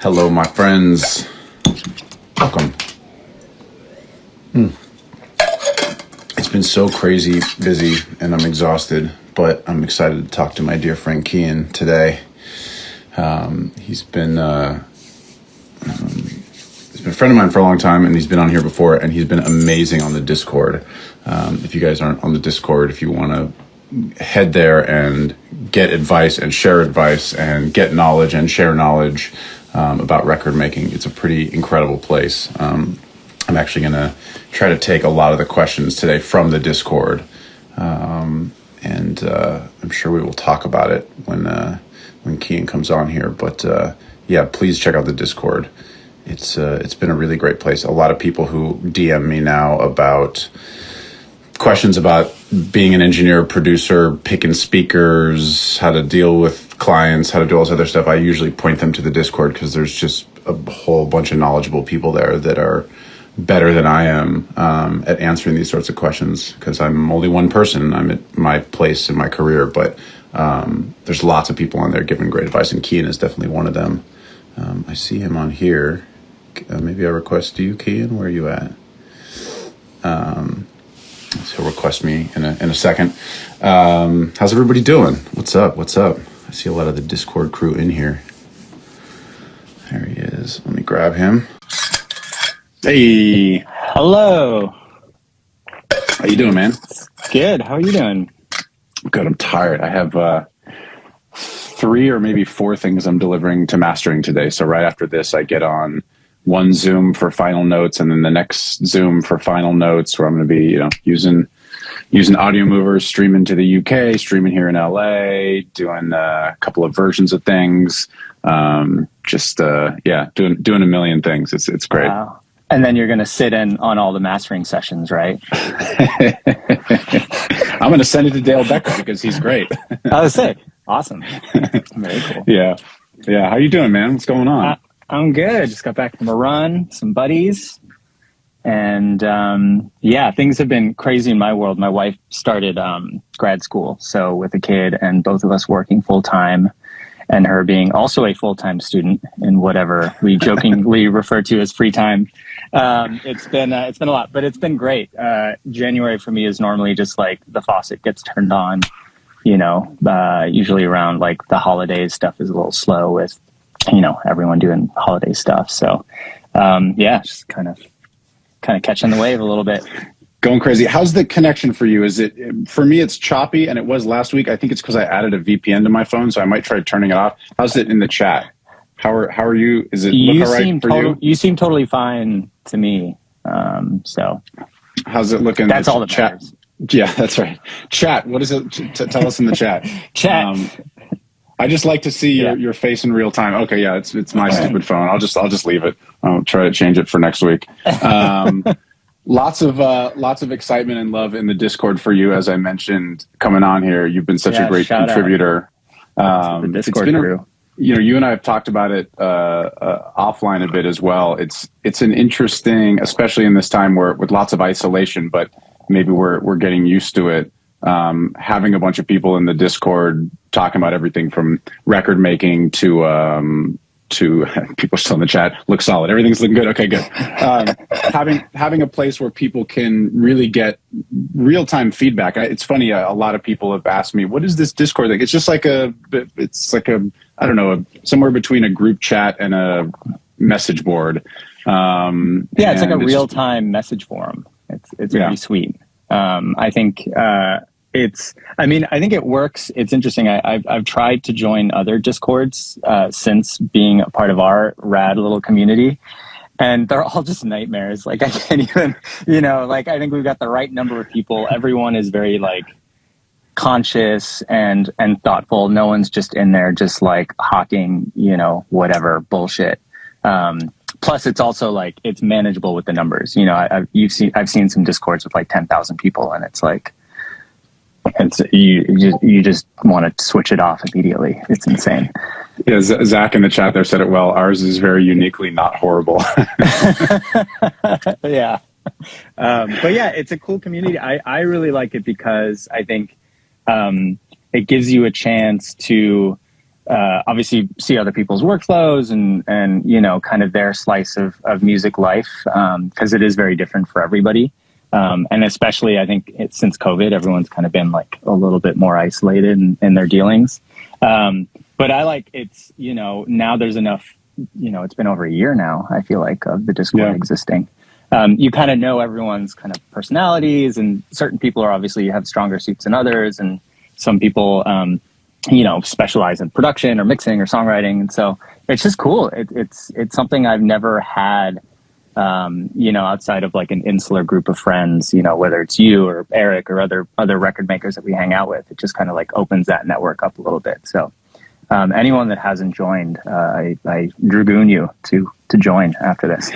Hello, my friends. Welcome. It's been so crazy busy and I'm exhausted, but I'm excited to talk to my dear friend Kian today. He's been a friend of mine for a long time, and he's been on here before, and he's been amazing on the Discord. If you guys aren't on the Discord, if you want to head there and get advice and share advice and get knowledge and share knowledge about record making, it's a pretty incredible place. I'm actually going to try to take a lot of the questions today from the Discord, and I'm sure we will talk about it when Kian comes on here. But yeah, please check out the Discord. It's been a really great place. A lot of people who DM me now about questions about being an engineer, producer, picking speakers, how to deal with clients, how to do all this other stuff. I usually point them to the Discord because there's just a whole bunch of knowledgeable people there that are better than I am at answering these sorts of questions, because I'm only one person. I'm at my place in my career, but there's lots of people on there giving great advice, and Kian is definitely one of them. I see him on here. Maybe I request you, Kian. Where are you at? So he'll request me in a second. How's everybody doing? What's up? I see a lot of the Discord crew in here. There he is. Let me grab him. Hey. Hello. How you doing, man? Good. How are you doing? Good. I'm tired. I have 3 or maybe 4 things I'm delivering to mastering today. So right after this, I get on one Zoom for final notes, and then the next Zoom for final notes, where I'm going to be, using audio movers, streaming to the UK, streaming here in LA, doing a couple of versions of things. Doing a million things. It's great. Wow. And then you're going to sit in on all the mastering sessions, right? I'm going to send it to Dale Becker because he's great. I was sick. Awesome. Very cool. Yeah. How you doing, man? What's going on? I'm good. Just got back from a run, some buddies. And things have been crazy in my world. My wife started grad school, so with a kid, and both of us working full time, and her being also a full-time student in whatever we jokingly refer to as free time. It's been a lot, but it's been great. January for me is normally just like the faucet gets turned on, usually around like the holidays. Stuff is a little slow with, everyone doing holiday stuff. So, just kind of catching the wave a little bit. Going crazy. How's the connection for you? For me, it's choppy, and it was last week. I think it's because I added a VPN to my phone, so I might try turning it off. How's it in the chat? How are you? Is it look all right for you? You seem totally fine to me. So how's it looking? That's all that matters. Yeah, that's right. Chat. What is it? Tell us in the chat. Chat. I just like to see your face in real time. Okay, yeah, it's my stupid phone. I'll just leave it. I'll try to change it for next week. Lots of excitement and love in the Discord for you, as I mentioned coming on here. You've been such a great contributor. The Discord crew. You and I have talked about it offline a bit as well. It's an interesting, especially in this time where with lots of isolation, but maybe we're getting used to it. Having a bunch of people in the Discord talking about everything from record making to people still in the chat. Look solid. Everything's looking good. Okay, good. Having a place where people can really get real-time feedback. It's funny. A lot of people have asked me, what is this Discord thing? It's just like I don't know, somewhere between a group chat and a message board. It's like a real-time message forum. It's pretty sweet. I think I think it works. It's interesting. I've tried to join other Discords since being a part of our rad little community, and they're all just nightmares. Like I can't even, I think we've got the right number of people. Everyone is very like conscious and thoughtful. No one's just in there just like hawking, whatever bullshit. Plus, it's also like it's manageable with the numbers. I've seen some Discords with like 10,000 people, and it's like. You just want to switch it off immediately. It's insane. Yeah, Zach in the chat there said it well. Ours is very uniquely not horrible. Yeah. But yeah, it's a cool community. I really like it because I think it gives you a chance to obviously see other people's workflows and you know, kind of their slice of music life, because it is very different for everybody. And especially, I think since COVID, everyone's kind of been like a little bit more isolated in their dealings. But I like it's, you know, now there's enough, you know, it's been over a year now, I feel like, of the Discord existing. You kind of know everyone's kind of personalities, and certain people are obviously have stronger suits than others. And some people, you know, specialize in production or mixing or songwriting. And so it's just cool. It's something I've never had, you know, outside of like an insular group of friends, you know, whether it's you or Eric or other record makers that we hang out with. It just kind of like opens that network up a little bit. So anyone that hasn't joined, I dragoon you to join after this.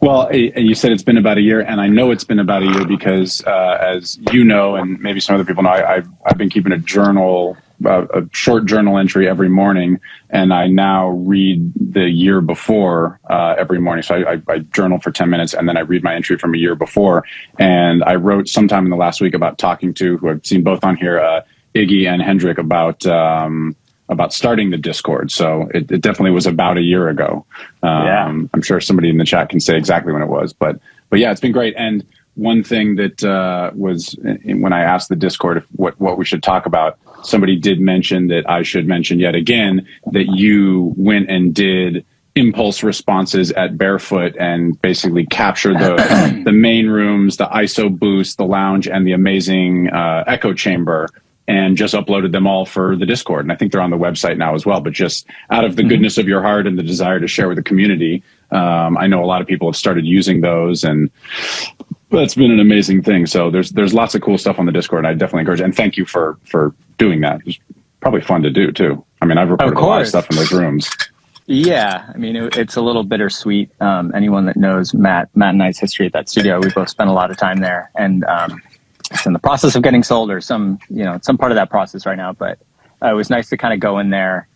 Well, you said it's been about a year, and I know it's been about a year because, as you know, and maybe some other people know, I've been keeping a journal, a short journal entry every morning, and I now read the year before every morning. So I journal for 10 minutes, and then I read my entry from a year before. And I wrote sometime in the last week about talking to, who I've seen both on here, Iggy and Hendrik, about starting the Discord. So it definitely was about a year ago. I'm sure somebody in the chat can say exactly when it was, but yeah, it's been great. And one thing that was when I asked the Discord what we should talk about, somebody did mention that I should mention yet again that you went and did impulse responses at Barefoot and basically captured the main rooms, the ISO boost, the lounge, and the amazing echo chamber, and just uploaded them all for the Discord. And I think they're on the website now as well. But just out of the goodness of your heart and the desire to share with the community, I know a lot of people have started using those, and that's been an amazing thing. So there's lots of cool stuff on the Discord. I definitely encourage it. And thank you for doing that. It was probably fun to do too. I mean, I've recorded a lot of stuff in those rooms. Yeah, I mean, it's a little bittersweet. Anyone that knows Matt and I's history at that studio, we both spent a lot of time there, and it's in the process of getting sold, or some part of that process right now. But it was nice to kind of go in there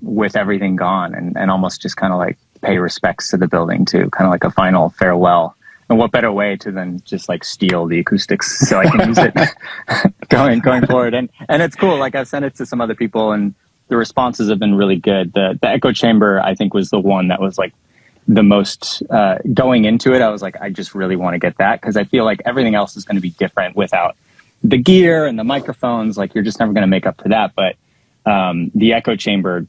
with everything gone and almost just kind of like pay respects to the building too, kind of like a final farewell. And what better way to then just like steal the acoustics so I can use it going forward. And it's cool. Like I've sent it to some other people, and the responses have been really good. The echo chamber, I think, was the one that was like the most going into it. I was like, I just really want to get that, because I feel like everything else is going to be different without the gear and the microphones. Like you're just never going to make up for that. But the echo chamber,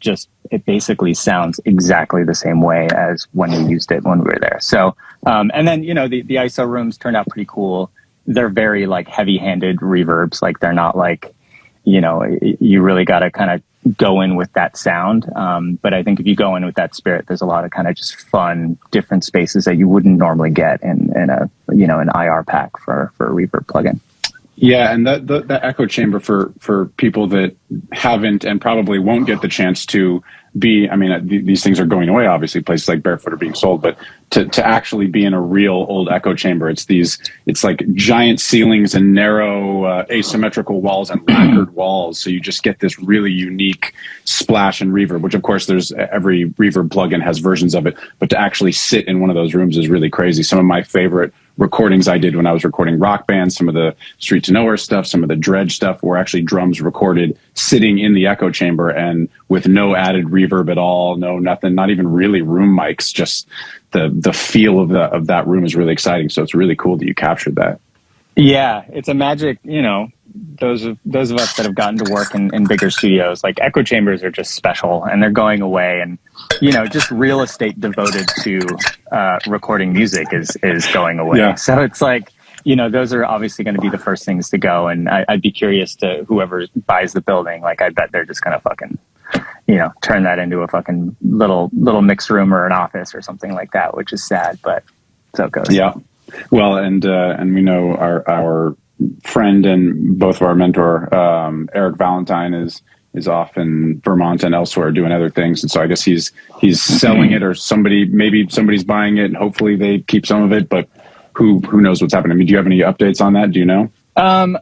it basically sounds exactly the same way as when we used it when we were there. So and then, you know, the ISO rooms turned out pretty cool. They're very like heavy-handed reverbs. Like they're not like, you know, you really got to kind of go in with that sound. But I think if you go in with that spirit, there's a lot of kind of just fun, different spaces that you wouldn't normally get in a, you know, an IR pack for a reverb plugin. Yeah, and the echo chamber for people that haven't and probably won't get the chance to be, I mean, these things are going away, obviously, places like Barefoot are being sold, but to actually be in a real old echo chamber, it's like giant ceilings and narrow asymmetrical walls and lacquered walls, so you just get this really unique splash and reverb, which of course every reverb plugin has versions of it, but to actually sit in one of those rooms is really crazy. Some of my favorite recordings I did when I was recording Rock Band, some of the Street to Nowhere stuff, some of the Dredge stuff, were actually drums recorded sitting in the echo chamber and with no added reverb at all, no nothing, not even really room mics, just the feel of that room is really exciting. So it's really cool that you captured that. Yeah, it's a magic, you know, those of us that have gotten to work in bigger studios, like echo chambers are just special, and they're going away. And, you know, just real estate devoted to recording music is going away. Yeah. So it's like, you know, those are obviously going to be the first things to go. And I'd be curious to whoever buys the building, like I bet they're just going to fucking, you know, turn that into a fucking little mix room or an office or something like that, which is sad, but so it goes. Yeah. Well, and we know our friend and both of our mentor, Eric Valentine, is off in Vermont and elsewhere doing other things, and so I guess he's selling it, or maybe somebody's buying it, and hopefully they keep some of it. But who knows what's happening? I mean, do you have any updates on that? Do you know?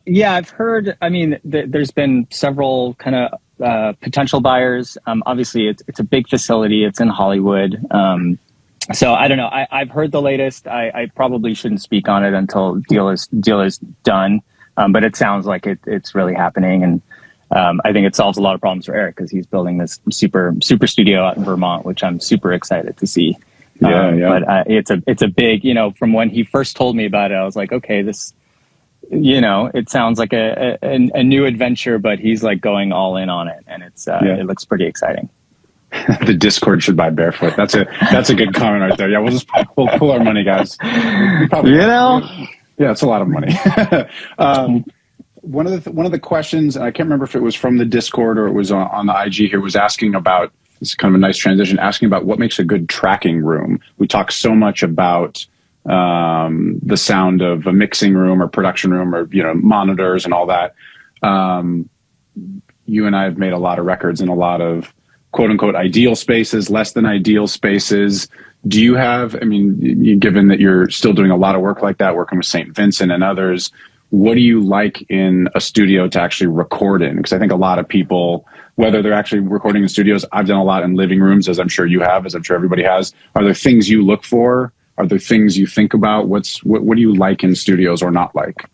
Yeah, I've heard. I mean, there's been several kind of potential buyers. Obviously, it's a big facility. It's in Hollywood. So I don't know. I've heard the latest. I probably shouldn't speak on it until deal is done. But it sounds like it's really happening. And I think it solves a lot of problems for Eric because he's building this super studio out in Vermont, which I'm super excited to see. But it's a big, from when he first told me about it, I was like, okay, this, it sounds like a new adventure, but he's like going all in on it, and it looks pretty exciting. The Discord should buy Barefoot. That's a good comment right there. Yeah, we'll pull our money, guys. Yeah, it's a lot of money. One of the questions, and I can't remember if it was from the Discord or it was on the IG here, was asking about, it's kind of a nice transition, asking about what makes a good tracking room. We talk so much about the sound of a mixing room or production room or monitors and all that. You and I have made a lot of records in a lot of quote unquote ideal spaces, less than ideal spaces. Do you have, given that you're still doing a lot of work like that, working with St. Vincent and others, what do you like in a studio to actually record in? Because I think a lot of people, whether they're actually recording in studios, I've done a lot in living rooms, as I'm sure you have, as I'm sure everybody has. Are there things you look for? Are there things you think about? What do you like in studios or not like?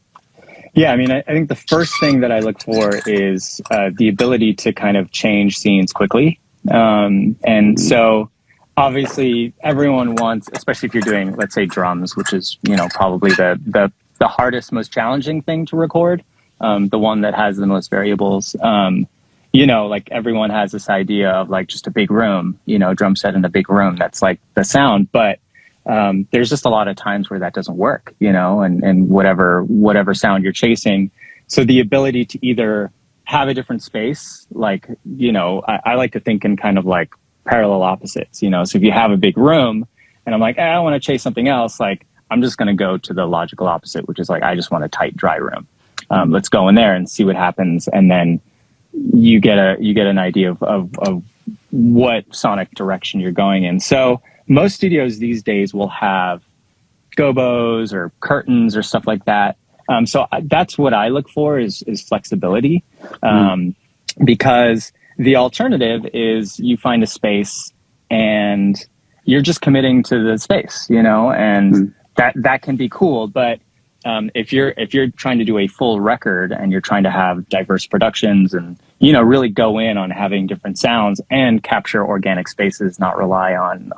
Yeah, I think the first thing that I look for is the ability to kind of change scenes quickly. And so obviously everyone wants, especially if you're doing, let's say, drums, which is, probably the hardest, most challenging thing to record, the one that has the most variables. Like everyone has this idea of like just a big room, drum set in a big room. That's like the sound, but there's just a lot of times where that doesn't work, and whatever sound you're chasing. So the ability to either have a different space, like, I like to think in kind of like parallel opposites, so if you have a big room and I'm like, I want to chase something else, like I'm just going to go to the logical opposite, which is like, I just want a tight, dry room. Let's go in there and see what happens. And then you get an idea of what sonic direction you're going in. So most studios these days will have gobos or curtains or stuff like that. So that's what I look for is flexibility, because the alternative is you find a space and you're just committing to the space, and that can be cool. But if you're trying to do a full record and you're trying to have diverse productions and really go in on having different sounds and capture organic spaces, not rely on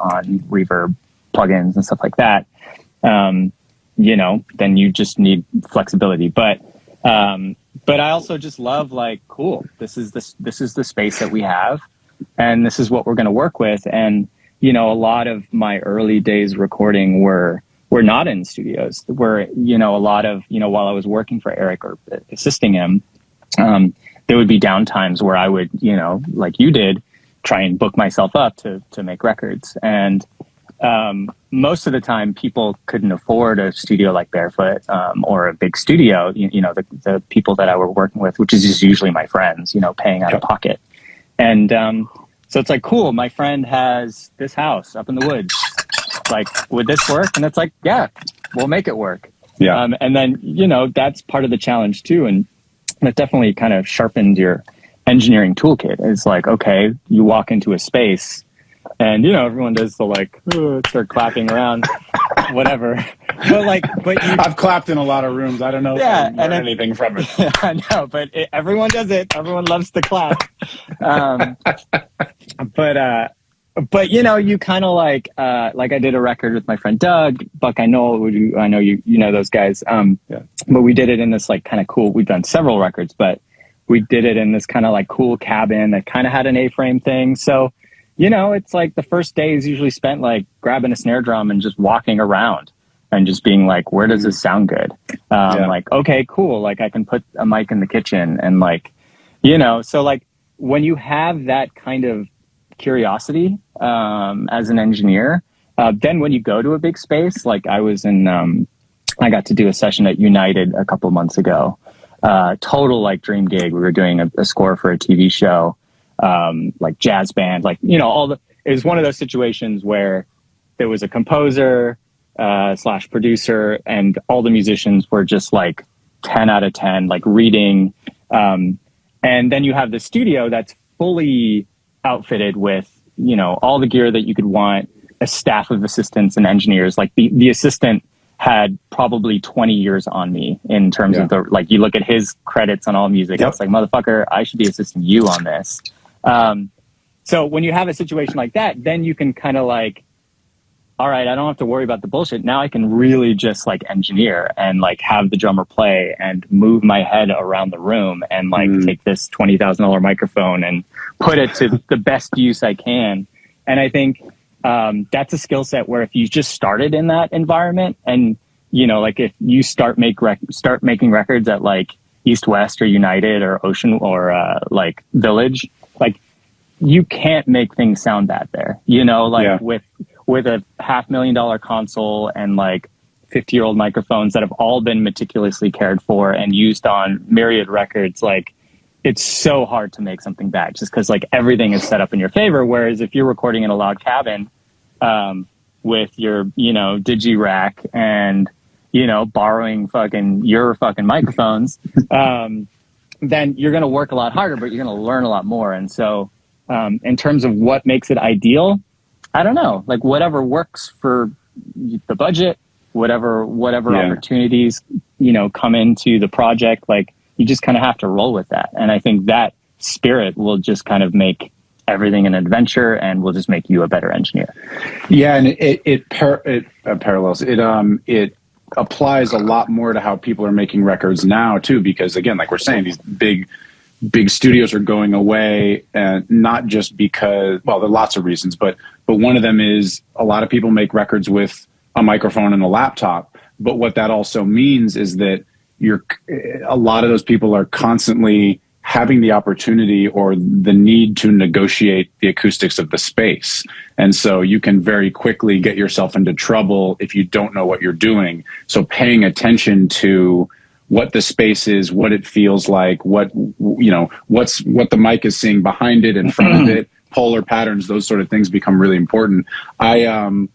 reverb plugins and stuff like that, then you just need flexibility. But I also just love like, cool, this is the space that we have, and this is what we're going to work with. And a lot of my early days recording were not in studios. Where a lot of while I was working for Eric or assisting him, there would be downtimes where I would like you did, try and book myself up to make records. And most of the time people couldn't afford a studio like Barefoot or a big studio, the people that I were working with, which is just usually my friends, paying out of pocket. And so it's like, cool, my friend has this house up in the woods. Like, would this work? And it's like, yeah, we'll make it work. Yeah. And then, that's part of the challenge too. And that definitely kind of sharpened your engineering toolkit. It's like, okay, you walk into a space and, everyone does the like, start clapping around, whatever. But I've clapped in a lot of rooms. I don't know if I learned anything from it. I know, but everyone does it. Everyone loves to clap. But you kind of like I did a record with my friend Doug, Buck. I know you know those guys. But we did it in this like kind of cool. We've done several records, but we did it in this kind of like cool cabin that kind of had an A-frame thing. So, it's like the first day is usually spent like grabbing a snare drum and just walking around and just being like, where does this sound good? Like, okay, cool. Like I can put a mic in the kitchen and like, so like when you have that kind of curiosity as an engineer, then when you go to a big space, like I was in, I got to do a session at United a couple months ago, total like dream gig. We were doing a score for a TV show, like jazz band, like, it was one of those situations where there was a composer / producer and all the musicians were just like 10 out of 10, like reading. And then you have the studio that's fully outfitted with, all the gear that you could want, a staff of assistants and engineers. Like the assistant had probably 20 years on me in terms of the, like, you look at his credits on All Music, it's like, motherfucker, I should be assisting you on this. So when you have a situation like that, then you can kind of like, all right, I don't have to worry about the bullshit. Now I can really just like engineer and like have the drummer play and move my head around the room and like take this $20,000 microphone and put it to the best use I can. And I think that's a skill set where if you just started in that environment and, you know, like if you start making records at like East West or United or Ocean or like Village, like you can't make things sound bad there, you know, like with a $500,000 console and like 50-year-old microphones that have all been meticulously cared for and used on myriad records, like it's so hard to make something bad just because like everything is set up in your favor. Whereas if you're recording in a log cabin with your, you know, digi rack and, you know, borrowing your fucking microphones, then you're going to work a lot harder, but you're going to learn a lot more. And so in terms of what makes it ideal, I don't know, like whatever works for the budget, whatever opportunities, you know, come into the project, like you just kind of have to roll with that. And I think that spirit will just kind of make everything an adventure and will just make you a better engineer. Yeah. And it parallels, it applies a lot more to how people are making records now too, because again, like we're saying, these big studios are going away, and not just because, well, there are lots of reasons, but one of them is a lot of people make records with a microphone and a laptop. But what that also means is that a lot of those people are constantly having the opportunity or the need to negotiate the acoustics of the space. And so you can very quickly get yourself into trouble if you don't know what you're doing. So paying attention to what the space is, what it feels like, what the mic is seeing behind it, in front of it, polar patterns, those sort of things become really important. One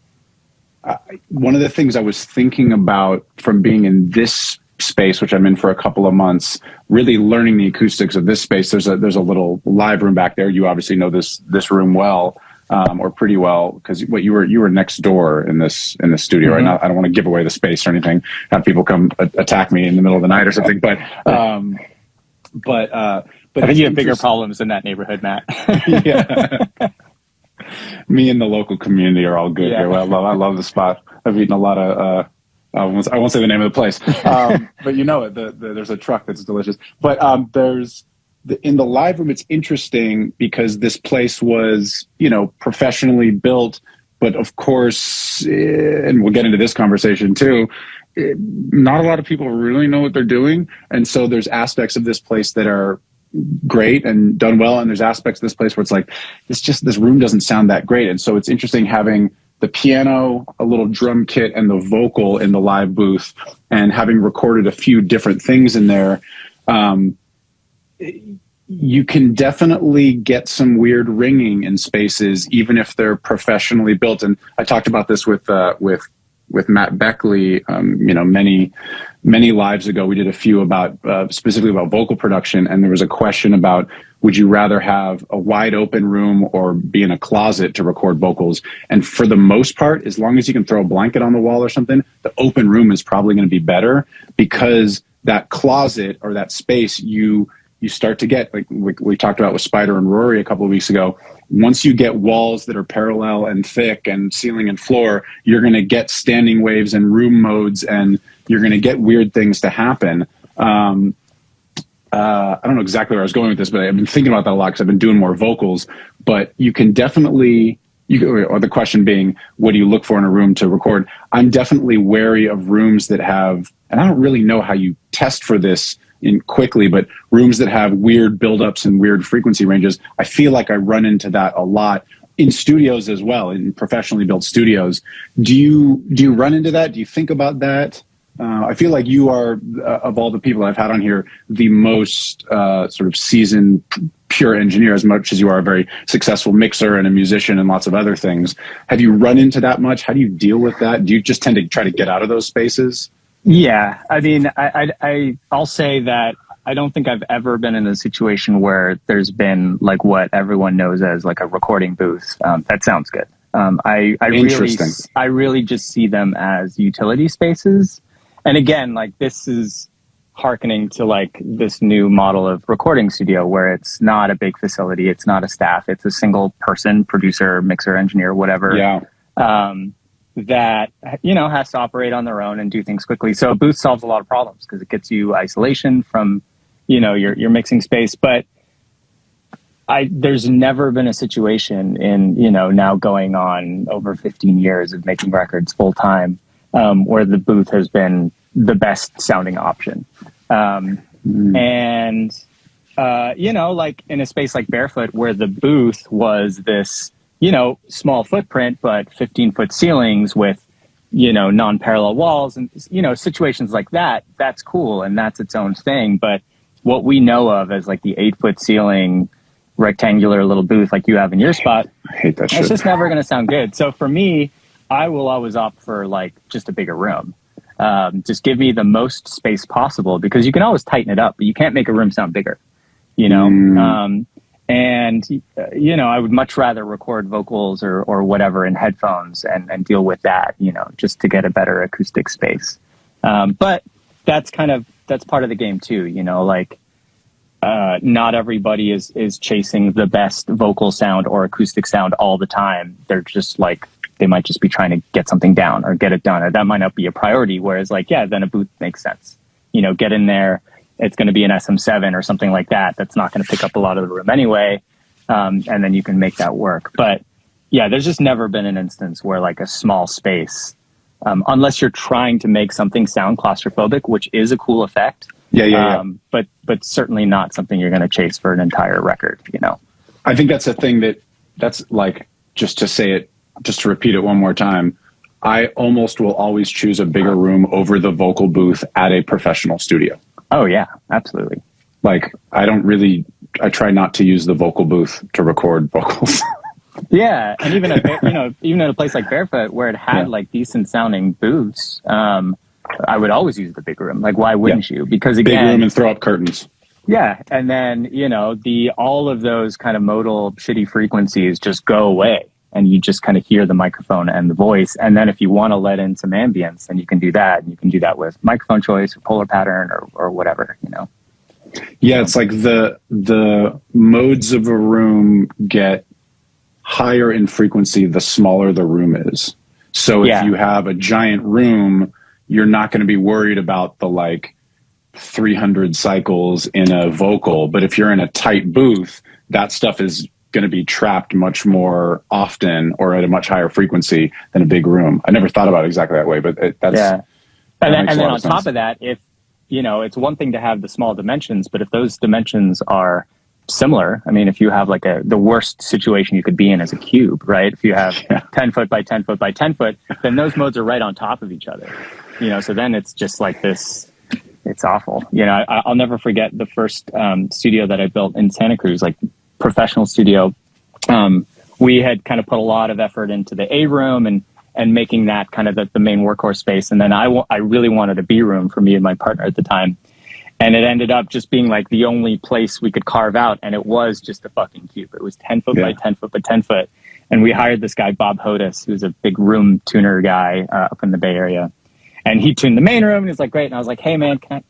of the things I was thinking about from being in this space, which I'm in for a couple of months, really learning the acoustics of this space. There's a little live room back there. You obviously know this room well, or pretty well, because you were next door in this studio, right? Now, I don't want to give away the space or anything, have people come attack me in the middle of the night or something. But I think you have bigger problems in that neighborhood, Matt. Yeah. Me and the local community are all good here. Well, I love the spot. I've eaten a lot of, I won't say the name of the place, but you know it. There's a truck that's delicious. But in the live room, it's interesting because this place was, you know, professionally built. But of course, and we'll get into this conversation too, not a lot of people really know what they're doing. And so there's aspects of this place that are great and done well, and there's aspects of this place where it's like, this room doesn't sound that great. And so it's interesting having the piano, a little drum kit, and the vocal in the live booth, and having recorded a few different things in there. You can definitely get some weird ringing in spaces, even if they're professionally built. And I talked about this with Matt Beckley, you know, many lives ago. We did a few about specifically about vocal production, and there was a question about, would you rather have a wide open room or be in a closet to record vocals? And for the most part, as long as you can throw a blanket on the wall or something, the open room is probably going to be better, because that closet or that space, you start to get, like we talked about with Spider and Rory a couple of weeks ago, once you get walls that are parallel and thick and ceiling and floor, you're going to get standing waves and room modes, and you're going to get weird things to happen. I don't know exactly where I was going with this, but I've been thinking about that a lot because I've been doing more vocals. But you can definitely, or the question being, what do you look for in a room to record? I'm definitely wary of rooms that have, and I don't really know how you test for this quickly, but rooms that have weird buildups and weird frequency ranges. I feel like I run into that a lot in studios as well, in professionally built studios. Do you run into that? Do you think about that? I feel like you are, of all the people I've had on here, the most sort of seasoned, pure engineer, as much as you are a very successful mixer and a musician and lots of other things. Have you run into that much? How do you deal with that? Do you just tend to try to get out of those spaces? Yeah, I mean, I'll say that I don't think I've ever been in a situation where there's been like what everyone knows as like a recording booth. That sounds good. I really just see them as utility spaces. And again, like this is hearkening to like this new model of recording studio where it's not a big facility, it's not a staff, it's a single person, producer, mixer, engineer, whatever. Yeah. That, you know, has to operate on their own and do things quickly. So a booth solves a lot of problems because it gets you isolation from, you know, your mixing space. But there's never been a situation in, you know, now going on over 15 years of making records full time, where the booth has been the best sounding option. And, you know, like in a space like Barefoot where the booth was this, you know, small footprint, but 15-foot ceilings with, you know, non-parallel walls and, you know, situations like that, that's cool. And that's its own thing. But what we know of as like the 8-foot ceiling, rectangular little booth like you have in your spot, I hate that shit. It's just never going to sound good. So for me, I will always opt for like just a bigger room. Just give me the most space possible because you can always tighten it up, but you can't make a room sound bigger, you know? And, you know, I would much rather record vocals or whatever in headphones and deal with that, you know, just to get a better acoustic space. But that's part of the game too, you know, like, not everybody is chasing the best vocal sound or acoustic sound all the time. They're just like, they might just be trying to get something down or get it done, or that might not be a priority. Whereas like, yeah, then a booth makes sense, you know, get in there. It's going to be an SM7 or something like that. That's not going to pick up a lot of the room anyway. And then you can make that work. But yeah, there's just never been an instance where like a small space, unless you're trying to make something sound claustrophobic, which is a cool effect. Yeah. But certainly not something you're going to chase for an entire record, you know? I think that's a thing that's like, just to repeat it one more time, I almost will always choose a bigger room over the vocal booth at a professional studio. Oh yeah, absolutely. Like I try not to use the vocal booth to record vocals. Yeah. And even at a place like Barefoot where it had like decent sounding booths, I would always use the big room. Like, why wouldn't you? Because again, big room and throw up curtains. Yeah. And then, you know, all of those kind of modal shitty frequencies just go away and you just kind of hear the microphone and the voice. And then if you want to let in some ambience, then you can do that. And you can do that with microphone choice or polar pattern or whatever, you know? Yeah. It's like the modes of a room get higher in frequency the smaller the room is. So if you have a giant room, you're not going to be worried about the like 300 cycles in a vocal. But if you're in a tight booth, that stuff is going to be trapped much more often or at a much higher frequency than a big room. I never thought about it exactly that way, but And then on top of that, if, you know, it's one thing to have the small dimensions, but if those dimensions are similar, I mean, if you have like the worst situation you could be in as a cube, right? If you have 10 foot by 10 foot by 10 foot, then those modes are right on top of each other, you know? So then it's just like this, it's awful. You know, I'll never forget the first studio that I built in Santa Cruz, like professional studio. We had kind of put a lot of effort into the A room and making that kind of the main workhorse space. And then I really wanted a B room for me and my partner at the time. And it ended up just being like the only place we could carve out. And it was just a fucking cube. It was 10 foot by 10 foot by 10 foot. And we hired this guy, Bob Hodis, who's a big room tuner guy up in the Bay Area. And he tuned the main room and he's like, great. And I was like, hey man, can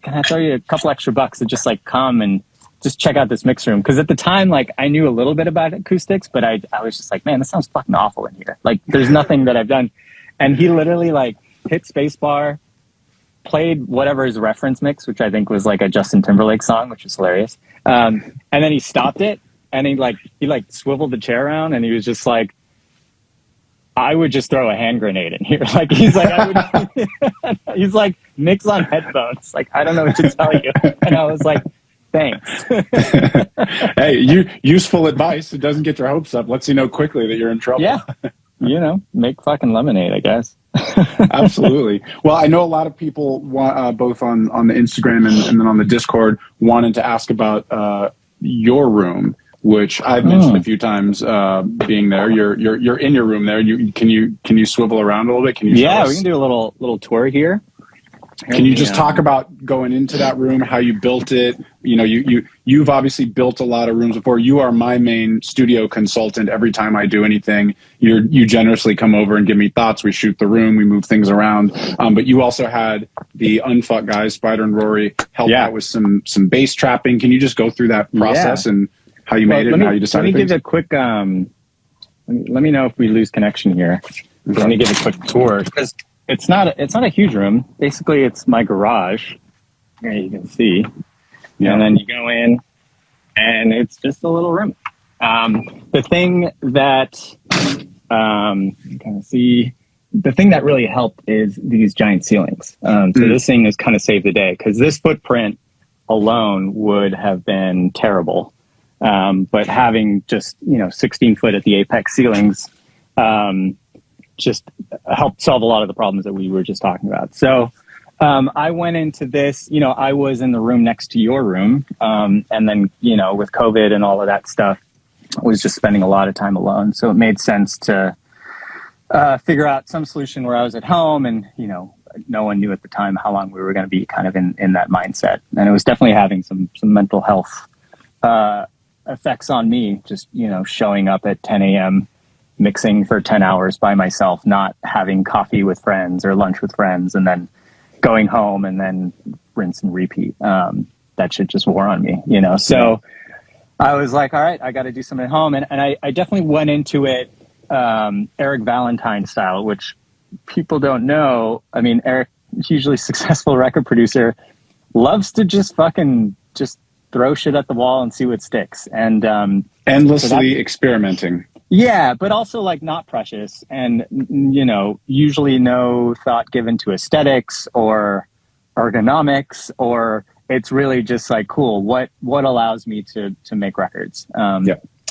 I throw you a couple extra bucks to just like come and just check out this mix room? Because at the time, like I knew a little bit about acoustics, but I was just like, man, this sounds fucking awful in here. Like there's nothing that I've done. And he literally like hit spacebar, played whatever his reference mix, which I think was like a Justin Timberlake song, which was hilarious. And then he stopped it and he swiveled the chair around and he was just like, I would just throw a hand grenade in here. Like he's like, he's like, mix on headphones. Like, I don't know what to tell you. And I was like, thanks. Hey, useful advice. It doesn't get your hopes up. Lets you know quickly that you're in trouble. Yeah. You know, make fucking lemonade, I guess. Absolutely. Well, I know a lot of people both on the Instagram and then on the Discord wanted to ask about your room, which I've mentioned a few times. Being there, you're in your room there. Can you swivel around a little bit? Can you? Yeah, we can do a little tour here. Can you just talk about going into that room, how you built it, You know, you've obviously built a lot of rooms before. You are my main studio consultant. Every time I do anything, you generously come over and give me thoughts. We shoot the room, we move things around. But you also had the Unfuck guys, Spider and Rory, help out with some bass trapping. Can you just go through that process and how you made it and how you decided? Let me give a quick. Let me know if we lose connection here. Okay. Let me give a quick tour because it's not a huge room. Basically, it's my garage. Here you can see. Yeah. And then you go in, and it's just a little room. The thing that the thing that really helped is these giant ceilings. So this thing has kind of saved the day because this footprint alone would have been terrible. But having just 16 foot at the apex ceilings just helped solve a lot of the problems that we were just talking about. So. I went into this, I was in the room next to your room. And then, with COVID and all of that stuff, I was just spending a lot of time alone. So it made sense to figure out some solution where I was at home and, no one knew at the time how long we were going to be kind of in that mindset. And it was definitely having some mental health effects on me, just, showing up at 10 a.m., mixing for 10 hours by myself, not having coffee with friends or lunch with friends, and then going home and then rinse and repeat. That shit just wore on me, So I was like, all right, I got to do something at home. And I definitely went into it Eric Valentine style, which people don't know. I mean, Eric, hugely successful record producer, loves to just throw shit at the wall and see what sticks. And endlessly experimenting. Yeah, but also like not precious and, usually no thought given to aesthetics or ergonomics, or it's really just like, cool, what allows me to make records?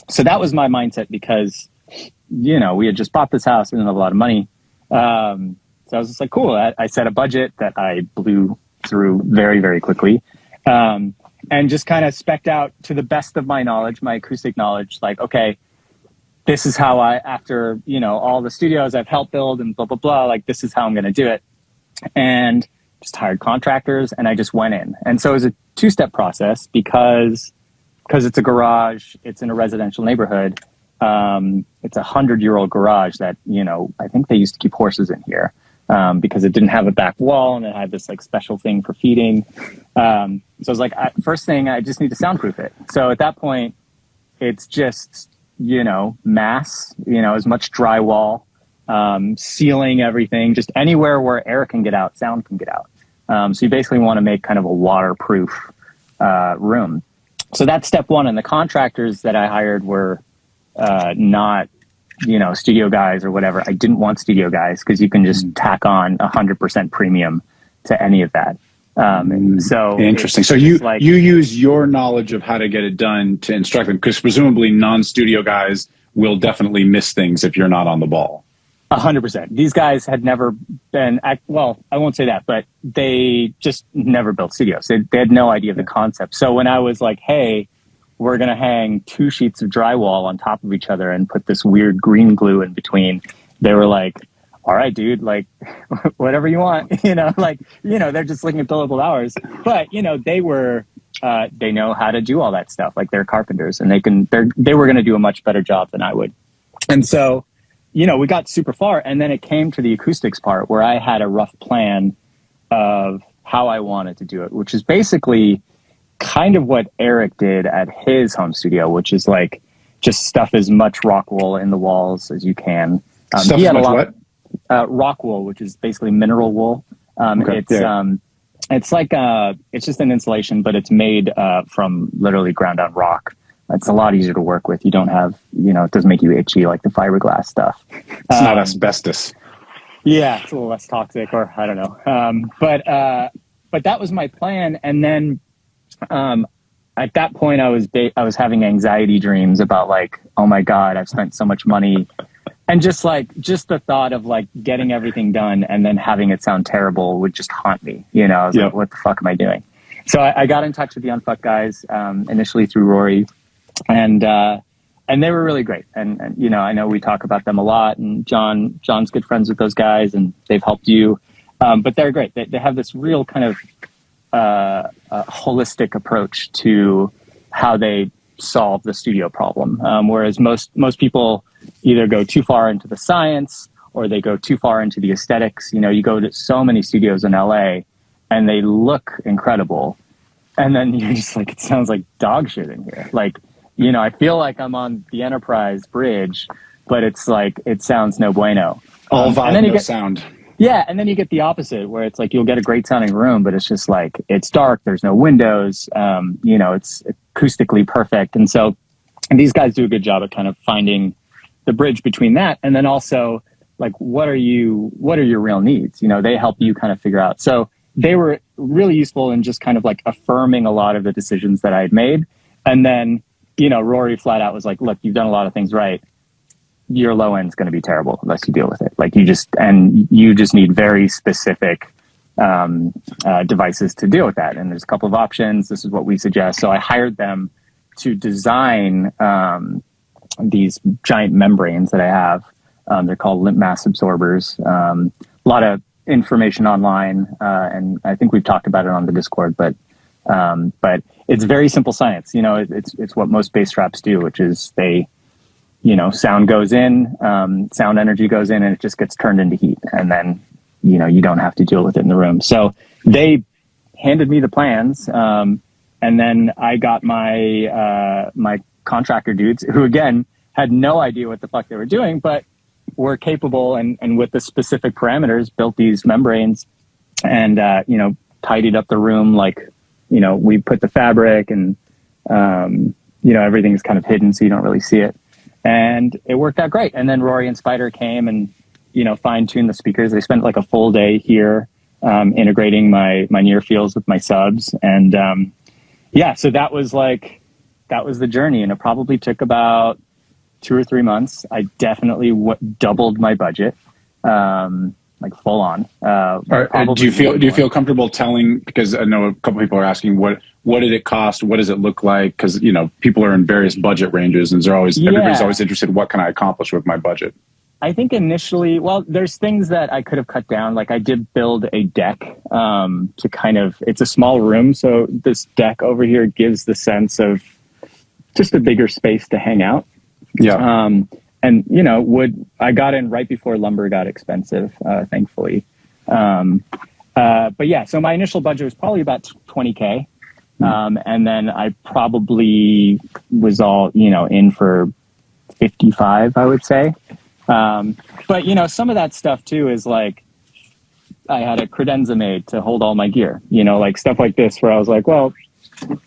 So that was my mindset because, we had just bought this house, we didn't have a lot of money. So I was just like, cool. I set a budget that I blew through very, very quickly. And just kind of spec'd out to the best of my knowledge, my acoustic knowledge, like, okay, this is how after, all the studios I've helped build and blah, blah, blah, like this is how I'm going to do it. And just hired contractors and I just went in. And so it was a two-step process because it's a garage, it's in a residential neighborhood. It's 100-year-old garage that, I think they used to keep horses in here because it didn't have a back wall and it had this like special thing for feeding. So I was like, first thing, I just need to soundproof it. So at that point, it's just, mass, as much drywall, sealing everything, just anywhere where air can get out, sound can get out. So you basically want to make kind of a waterproof room. So that's step one. And the contractors that I hired were not, studio guys or whatever. I didn't want studio guys because you can just tack on 100% premium to any of that. So interesting. So you use your knowledge of how to get it done to instruct them, because presumably non-studio guys will definitely miss things if you're not on the ball. 100%. These guys had never been, well, I won't say that, but they just never built studios. They had no idea of the concept. So when I was like, hey, we're going to hang 2 sheets of drywall on top of each other and put this weird green glue in between, they were like, all right, dude, like whatever you want, they're just looking at billable hours, but they know how to do all that stuff. Like they're carpenters and they were going to do a much better job than I would. And so, we got super far and then it came to the acoustics part where I had a rough plan of how I wanted to do it, which is basically kind of what Eric did at his home studio, which is like just stuff as much rock wool in the walls as you can. Stuff as much what? Rock wool, which is basically mineral wool. It's like it's just an insulation, but it's made from literally ground down rock. It's a lot easier to work with. You don't have, it doesn't make you itchy like the fiberglass stuff. It's not asbestos. Yeah, it's a little less toxic, or I don't know. But that was my plan, and then at that point, I was having anxiety dreams about like, oh my God, I've spent so much money. And just the thought of like getting everything done and then having it sound terrible would just haunt me. I was like, what the fuck am I doing? So I got in touch with the Unfuck guys, initially through Rory, and they were really great. And I know we talk about them a lot, and John's good friends with those guys and they've helped you. But they're great. They have this real kind of a holistic approach to how they solve the studio problem. Whereas most people either go too far into the science or they go too far into the aesthetics. You know, you go to so many studios in LA and they look incredible. And then you're just like, it sounds like dog shit in here. Like, you know, I feel like I'm on the Enterprise bridge, but it's like, it sounds no bueno. All vibe, no sound. Yeah, and then you get the opposite, where it's like you'll get a great sounding room, but it's just like, it's dark, there's no windows, you know, it's acoustically perfect. And so these guys do a good job at kind of finding the bridge between that. And then also, like, what are your real needs? You know, they help you kind of figure out. So they were really useful in just kind of like affirming a lot of the decisions that I had made. And then, you know, Rory flat out was like, look, you've done a lot of things right. Your low end is going to be terrible unless you deal with it. Like, you just need very specific devices to deal with that. And there's a couple of options. This is what we suggest. So I hired them to design these giant membranes that I have. They're called limp mass absorbers. A lot of information online, and I think we've talked about it on the Discord, but it's very simple science. You know, it's what most bass traps do, which is they, you know, sound goes in, sound energy goes in, and it just gets turned into heat. And then, you know, you don't have to deal with it in the room. So they handed me the plans. And then I got my, my contractor dudes, who again had no idea what the fuck they were doing, but were capable and with the specific parameters built these membranes and, you know, tidied up the room. Like, you know, we put the fabric and, you know, everything's kind of hidden, so you don't really see it. And it worked out great. And then Rory and Spider came and, you know, fine-tuned the speakers. They spent like a full day here, integrating my near fields with my subs. And, yeah, so that was the journey. And it probably took about 2 or 3 months. I definitely doubled my budget, like full on. Do you feel comfortable telling, because I know a couple people are asking, what did it cost? What does it look like? Because, you know, people are in various budget ranges, and everybody's always interested. What can I accomplish with my budget? I think initially, well, there's things that I could have cut down. Like I did build a deck to kind of, it's a small room. So this deck over here gives the sense of just a bigger space to hang out. Yeah. And, you know, I got in right before lumber got expensive, thankfully. But yeah, so my initial budget was probably about $20K. And then I probably was all, you know, in for 55, I would say. But, you know, some of that stuff too is like, I had a credenza made to hold all my gear, you know, like stuff like this, where I was like, well,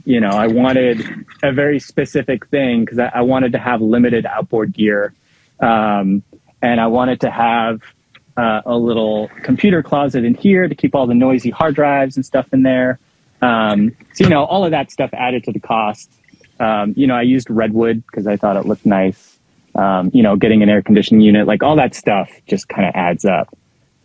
you know, I wanted a very specific thing because I wanted to have limited outboard gear. And I wanted to have a little computer closet in here to keep all the noisy hard drives and stuff in there. So, you know, all of that stuff added to the cost. You know, I used redwood because I thought it looked nice. You know, getting an air conditioning unit, like all that stuff just kind of adds up.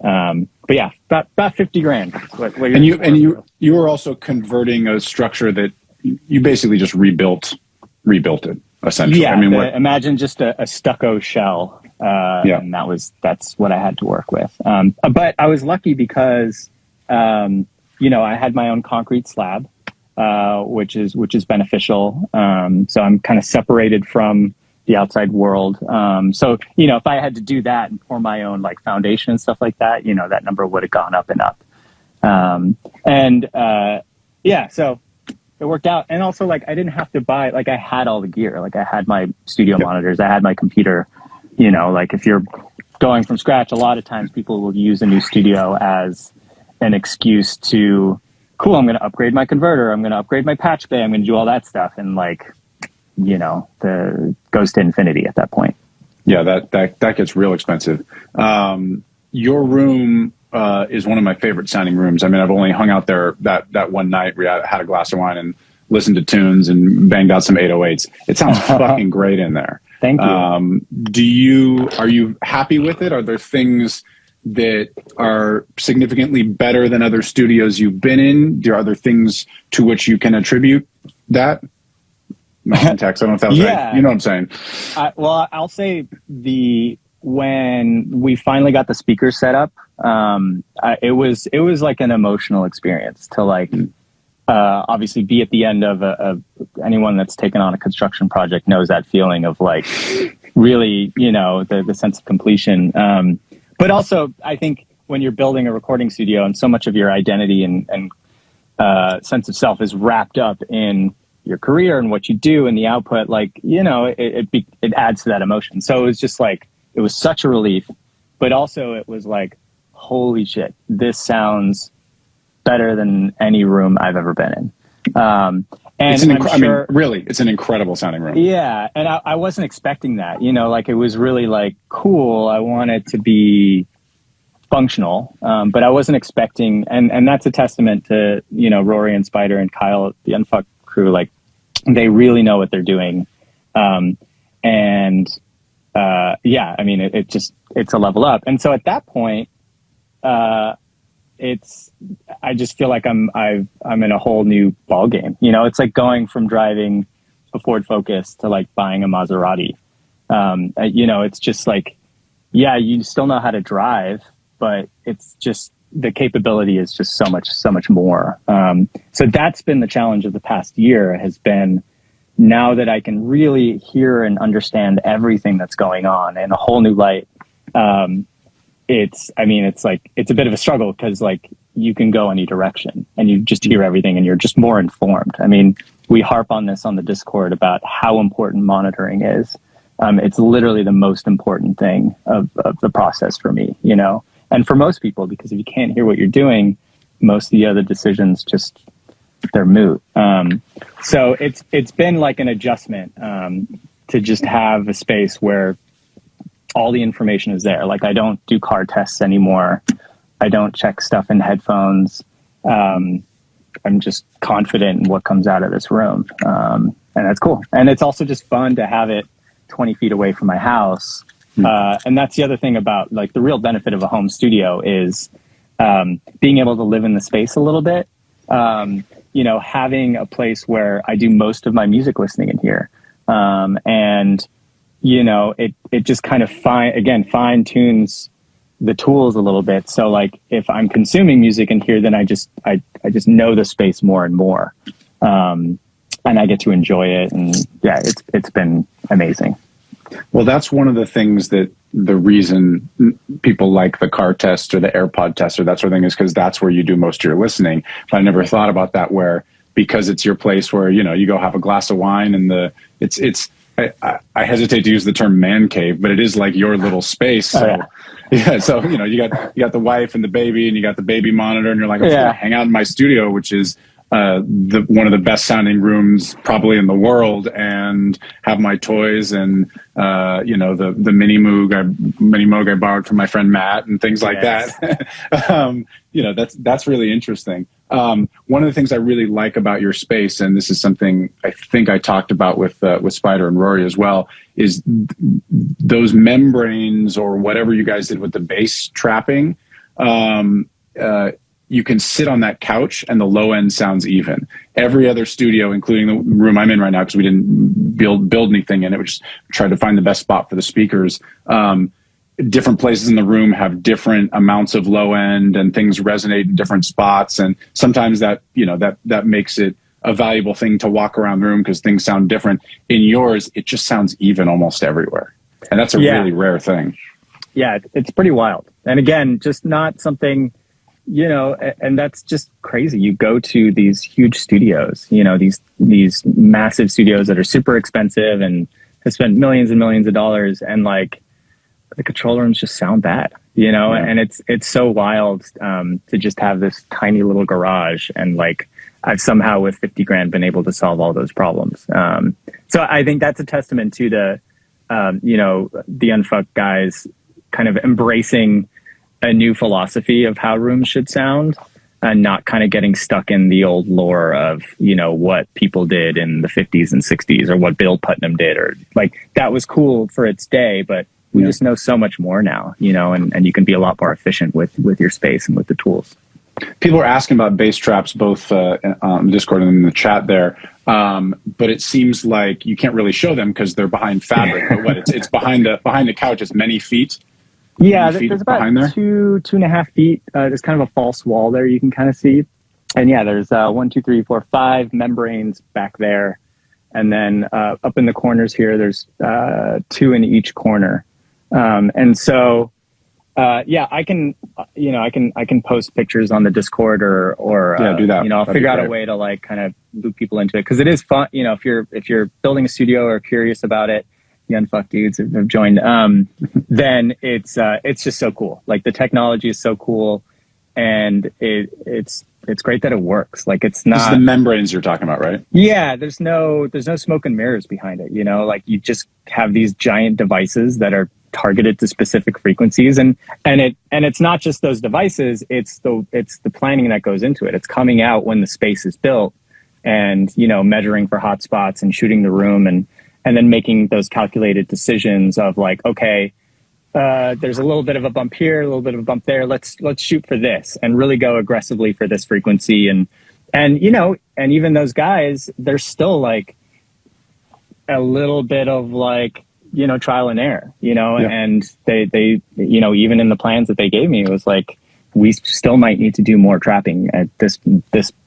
But yeah, about 50 grand. And you were also converting a structure that you basically just rebuilt it essentially. Yeah, I mean, imagine just a stucco shell. Yeah. And that's what I had to work with. But I was lucky because, you know, I had my own concrete slab, which is beneficial. So I'm kind of separated from the outside world. So, you know, if I had to do that and pour my own like foundation and stuff like that, you know, that number would have gone up and up. Yeah, so it worked out. And also, like, I didn't have to buy, like, I had all the gear. Like, I had my studio monitors, I had my computer. You know, like, if you're going from scratch, a lot of times people will use a new studio as an excuse to, cool, I'm going to upgrade my converter, I'm going to upgrade my patch bay, I'm going to do all that stuff. And, like, you know, goes to infinity at that point. Yeah, that gets real expensive. Your room is one of my favorite sounding rooms. I mean, I've only hung out there that one night where I had a glass of wine and listened to tunes and banged out some 808s. It sounds fucking great in there. Thank you. Are you happy with it? Are there things that are significantly better than other studios you've been in? Are there things to which you can attribute that? My syntax, I don't know if that was right. You know what I'm saying? Well, I'll say when we finally got the speakers set up, it was like an emotional experience to like obviously be at the end of anyone that's taken on a construction project knows that feeling of like really, the sense of completion. But also, I think when you're building a recording studio and so much of your identity and sense of self is wrapped up in your career and what you do and the output, like, it adds to that emotion. So it was just like, it was such a relief, but also it was like, holy shit, this sounds better than any room I've ever been in. And it's really, it's an incredible sounding room. Yeah. And I wasn't expecting that, like it was really like, cool. I want it to be functional. But I wasn't expecting, and that's a testament to, Rory and Spider and Kyle, the Unfucked crew, like they really know what they're doing. Yeah, I mean, it's a level up. And so at that point, I just feel like I'm in a whole new ball game. It's like going from driving a Ford Focus to like buying a Maserati. It's just like, yeah, you still know how to drive, but it's just, the capability is just so much more. So that's been the challenge of the past year, has been now that I can really hear and understand everything that's going on in a whole new light. It's a bit of a struggle because like you can go any direction and you just hear everything and you're just more informed. I mean, we harp on this on the Discord about how important monitoring is. It's literally the most important thing of the process for me, and for most people, because if you can't hear what you're doing, most of the other decisions they're moot. So it's been like an adjustment to just have a space where all the information is there. Like I don't do car tests anymore. I don't check stuff in headphones. I'm just confident in what comes out of this room. And that's cool. And it's also just fun to have it 20 feet away from my house. And that's the other thing about like the real benefit of a home studio is being able to live in the space a little bit. Having a place where I do most of my music listening in here. And it just kind of fine tunes the tools a little bit. So like if I'm consuming music in here, then I just know the space more and more. And I get to enjoy it. And yeah, it's been amazing. Well, that's one of the things that the reason people like the car test or the AirPod test or that sort of thing is because that's where you do most of your listening. But I never thought about that because it's your place where, you go have a glass of wine and I hesitate to use the term man cave, but it is like your little space. So, so, you got the wife and the baby and you got the baby monitor and you're like, I'm going to hang out in my studio, which is one of the best sounding rooms probably in the world, and have my toys and the mini Moog I borrowed from my friend Matt and things like that. That's really interesting. One of the things I really like about your space, and this is something I think I talked about with Spider and Rory as well, is those membranes or whatever you guys did with the bass trapping. You can sit on that couch and the low end sounds even. Every other studio, including the room I'm in right now, because we didn't build anything in it, we just tried to find the best spot for the speakers. Different places in the room have different amounts of low end and things resonate in different spots. And sometimes that makes it a valuable thing to walk around the room because things sound different. In yours, it just sounds even almost everywhere. And that's a really rare thing. Yeah, it's pretty wild. And again, just not something... and that's just crazy. You go to these huge studios, these massive studios that are super expensive and have spent millions and millions of dollars, and like the control rooms just sound bad, and it's so wild to just have this tiny little garage, and like I've somehow with 50 grand been able to solve all those problems. So I think that's a testament to the Unfucked guys kind of embracing a new philosophy of how rooms should sound, and not kind of getting stuck in the old lore of, what people did in the 50s and 60s or what Bill Putnam did, or like that was cool for its day, but we just know so much more now, and you can be a lot more efficient with your space and with the tools. People are asking about bass traps, both on Discord and in the chat there. But it seems like you can't really show them because they're behind fabric. But what it's behind the couch. It's many feet. Yeah, there's about 2.5 feet. There's kind of a false wall there you can kind of see. And yeah, there's 1, 2, 3, 4, 5 membranes back there. And then up in the corners here, there's 2 in each corner. And so, yeah, I can post pictures on the Discord or do that. I'll figure out a way to like kind of loop people into it. Cause it is fun. If you're building a studio or curious about it, young fuck dudes have joined, then it's just so cool. Like the technology is so cool, and it's great that it works. Like it's not. This is the membranes you're talking about, right? Yeah, there's no smoke and mirrors behind it. Like you just have these giant devices that are targeted to specific frequencies, and it's not just those devices. It's the planning that goes into it. It's coming out when the space is built, and measuring for hotspots and shooting the room, and then making those calculated decisions of like, okay, there's a little bit of a bump here, a little bit of a bump there. Let's shoot for this and really go aggressively for this frequency. And even those guys, they're still like a little bit of like, trial and error, and they even in the plans that they gave me, it was like, we still might need to do more trapping at this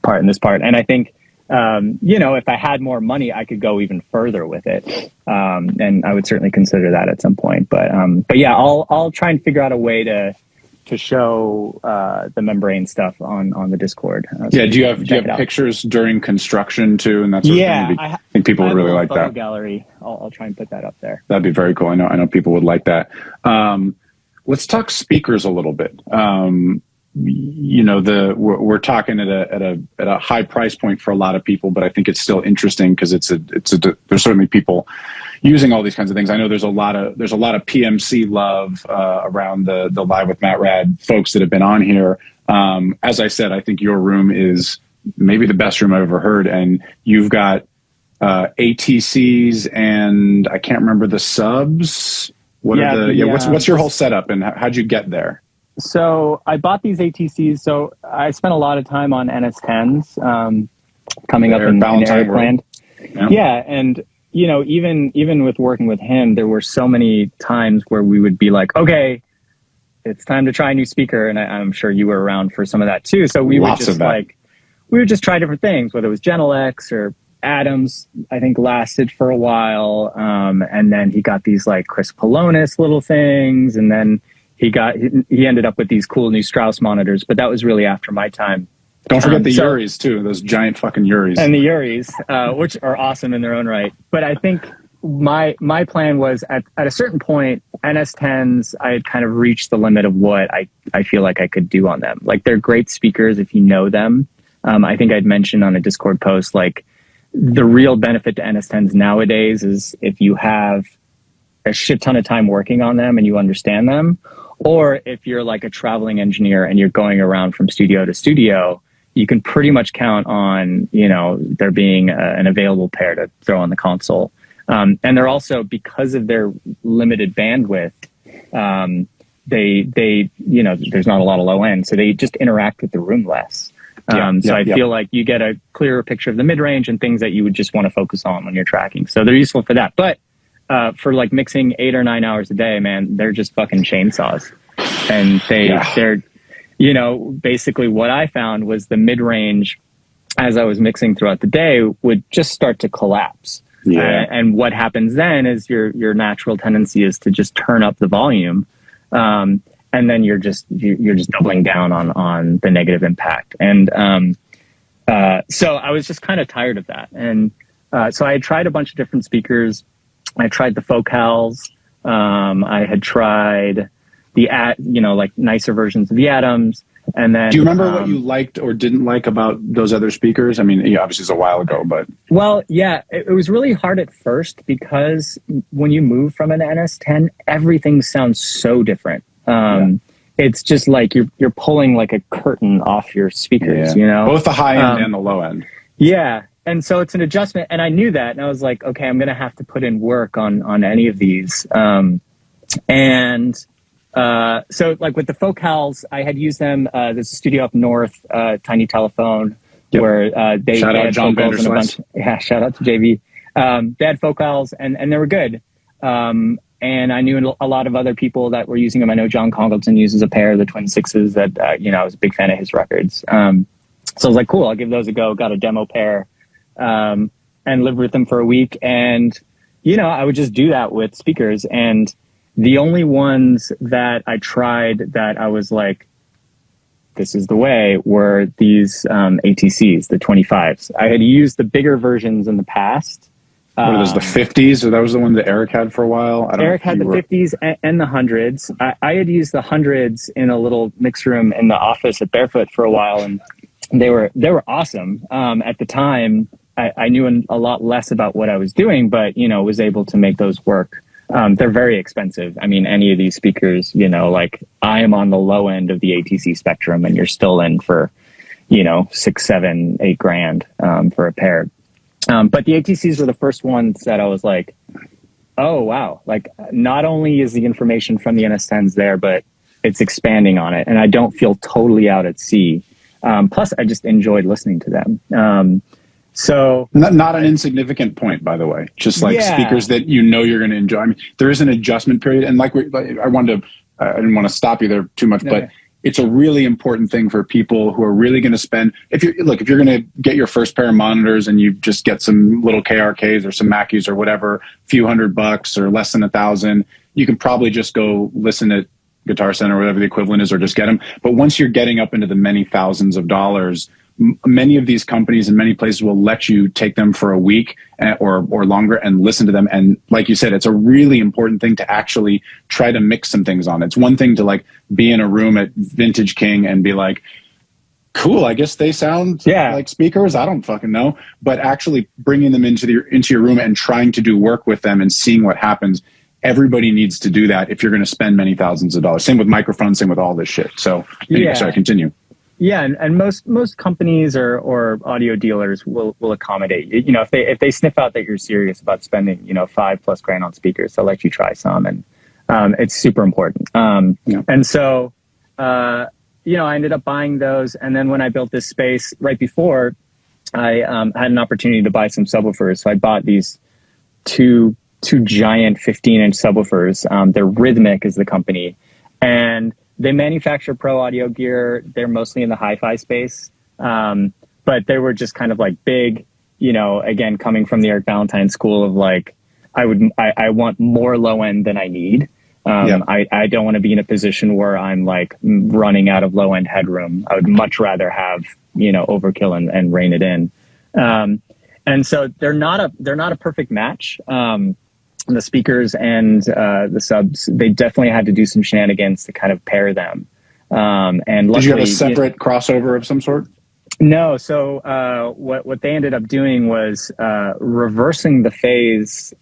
part and this part. And I think, if I had more money, I could go even further with it. And I would certainly consider that at some point. But yeah, I'll try and figure out a way to show the membrane stuff on the Discord. So do you have pictures during construction too? And that's I think people would really like that. Gallery. I'll try and put that up there. That'd be very cool. I know people would like that. Let's talk speakers a little bit. We're talking at a high price point for a lot of people, but I think it's still interesting because there's certainly people using all these kinds of things. I know there's a lot of PMC love around the Live with Matt Rad folks that have been on here. As I said, I think your room is maybe the best room I've ever heard, and you've got ATCs and I can't remember the subs. What's your whole setup and how'd you get there? So I bought these ATCs. So I spent a lot of time on NS10s coming up in Eric Land. Yeah. And, even with working with him, there were so many times where we would be like, okay, it's time to try a new speaker. And I'm sure you were around for some of that too. So we would just try different things, whether it was Gentle X or Adams, I think lasted for a while. And then he got these like Chris Polonis little things. And then he ended up with these cool new Strauss monitors, but that was really after my time. Don't forget the Uris too, those giant fucking Uris. And the Uris, which are awesome in their own right. But I think my plan was at a certain point, NS10s, I had kind of reached the limit of what I feel like I could do on them. Like they're great speakers if you know them. I think I'd mentioned on a Discord post, like the real benefit to NS10s nowadays is if you have a shit ton of time working on them and you understand them, or if you're like a traveling engineer and you're going around from studio to studio, you can pretty much count on, there being an available pair to throw on the console. And they're also, because of their limited bandwidth, there's not a lot of low end, so they just interact with the room less. I feel like you get a clearer picture of the mid-range and things that you would just want to focus on when you're tracking. So they're useful for that. But for like mixing 8 or 9 hours a day, man, they're just fucking chainsaws. And they're, basically what I found was the mid-range, as I was mixing throughout the day, would just start to collapse. Yeah. And what happens then is your natural tendency is to just turn up the volume. And then you're just doubling down on the negative impact. And so I was just kind of tired of that. And so I had tried a bunch of different speakers. I tried the Focals. I had tried the nicer versions of the Atoms. And then, do you remember what you liked or didn't like about those other speakers? I mean, obviously it's a while ago, but well, yeah, it was really hard at first because when you move from an NS10, everything sounds so different. It's just like you're pulling like a curtain off your speakers, both the high end and the low end. Yeah. And so it's an adjustment. And I knew that. And I was like, okay, I'm going to have to put in work on any of these. So like with the Focals, I had used them. There's a studio up north, Tiny Telephone, where they had John Focals and a bunch. Yeah, shout out to JV. They had Focals and they were good. And I knew a lot of other people that were using them. I know John Congleton uses a pair of the Twin Sixes that, I was a big fan of his records. So I was like, cool, I'll give those a go. Got a demo pair, and lived with them for a week. And, you know, I would just do that with speakers. And the only ones that I tried that I was like, this is the way, were these ATCs, the 25s. I had used the bigger versions in the past. What are those, the 50s? Or that was the one that Eric had for a while? Eric had the 50s and the 100s. I had used the 100s in a little mix room in the office at Barefoot for a while, and they were awesome. At the time, I knew a lot less about what I was doing, but, you know, was able to make those work. They're very expensive. I mean, any of these speakers, you know, like I am on the low end of the ATC spectrum, and you're still in for, you know, $6, $7, $8 grand for a pair. But the ATCs were the first ones that I was like, oh, wow. Like, not only is the information from the NS10s there, but it's expanding on it. And I don't feel totally out at sea. Plus, I just enjoyed listening to them. So not an insignificant point, by the way. Just like speakers that you know you're going to enjoy. I mean, there is an adjustment period, and I didn't want to stop you there too much, but it's a really important thing for people who are really going to spend. If you're going to get your first pair of monitors and you just get some little KRKs or some Mackies or whatever, a few $100 or less than $1,000, you can probably just go listen to Guitar Center or whatever the equivalent is, or just get them. But once you're getting up into the many thousands of dollars, many of these companies and many places will let you take them for a week or longer and listen to them. And like you said, it's a really important thing to actually try to mix some things on. It's one thing to like be in a room at Vintage King and be like, cool, I guess they sound like speakers. I don't fucking know. But actually bringing them into your room and trying to do work with them and seeing what happens. Everybody needs to do that if you're going to spend many thousands of dollars. Same with microphones, same with all this shit. So sorry, continue. Yeah, and most companies or audio dealers will accommodate you. You know, if they sniff out that you're serious about spending, you know, $5+ grand on speakers, they'll let you try some, and it's super important. And so, you know, I ended up buying those, and then when I built this space right before, I had an opportunity to buy some subwoofers. So I bought these two giant 15-inch subwoofers. They're Rhythmic is the company, and they manufacture pro audio gear. They're mostly in the hi-fi space. But they were just kind of like big, you know, again, coming from the Eric Valentine school of like, I want more low end than I need. I don't want to be in a position where I'm like running out of low end headroom. I would much rather have, you know, overkill and rein it in. And so they're not a perfect match. The speakers and the subs, they definitely had to do some shenanigans to kind of pair them. And luckily, did you have a separate crossover of some sort? No. So what they ended up doing was reversing the phase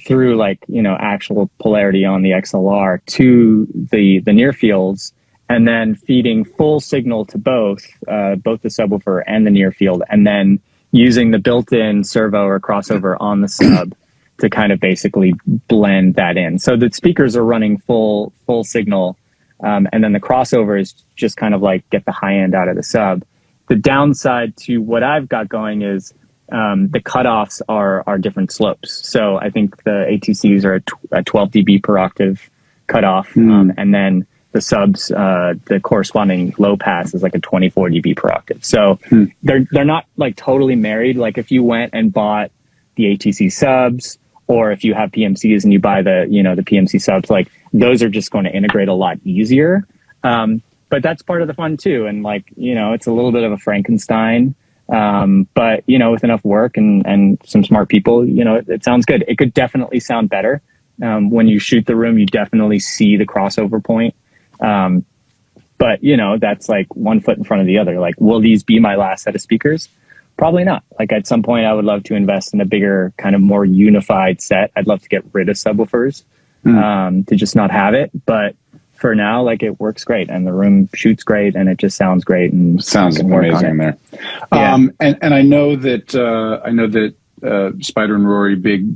through like, you know, actual polarity on the XLR to the near fields, and then feeding full signal to both the subwoofer and the near field, and then using the built-in servo or crossover on the sub to kind of basically blend that in. So the speakers are running full signal, and then the crossover is just kind of like get the high end out of the sub. The downside to what I've got going is the cutoffs are different slopes. So I think the ATCs are a 12 dB per octave cutoff, and then the subs, the corresponding low pass is like a 24 dB per octave. So they're not like totally married. Like if you went and bought the ATC subs, or if you have PMCs and you buy the PMC subs, like those are just going to integrate a lot easier. But that's part of the fun too. And like, you know, it's a little bit of a Frankenstein, but you know, with enough work and some smart people, you know, it sounds good. It could definitely sound better. When you shoot the room, you definitely see the crossover point. But you know, that's like one foot in front of the other. Like, will these be my last set of speakers? Probably not. Like at some point I would love to invest in a bigger, kind of more unified set. I'd love to get rid of subwoofers, to just not have it. But for now, like it works great and the room shoots great and it just sounds great and sounds amazing in there. Yeah. And I know that Spider and Rory, big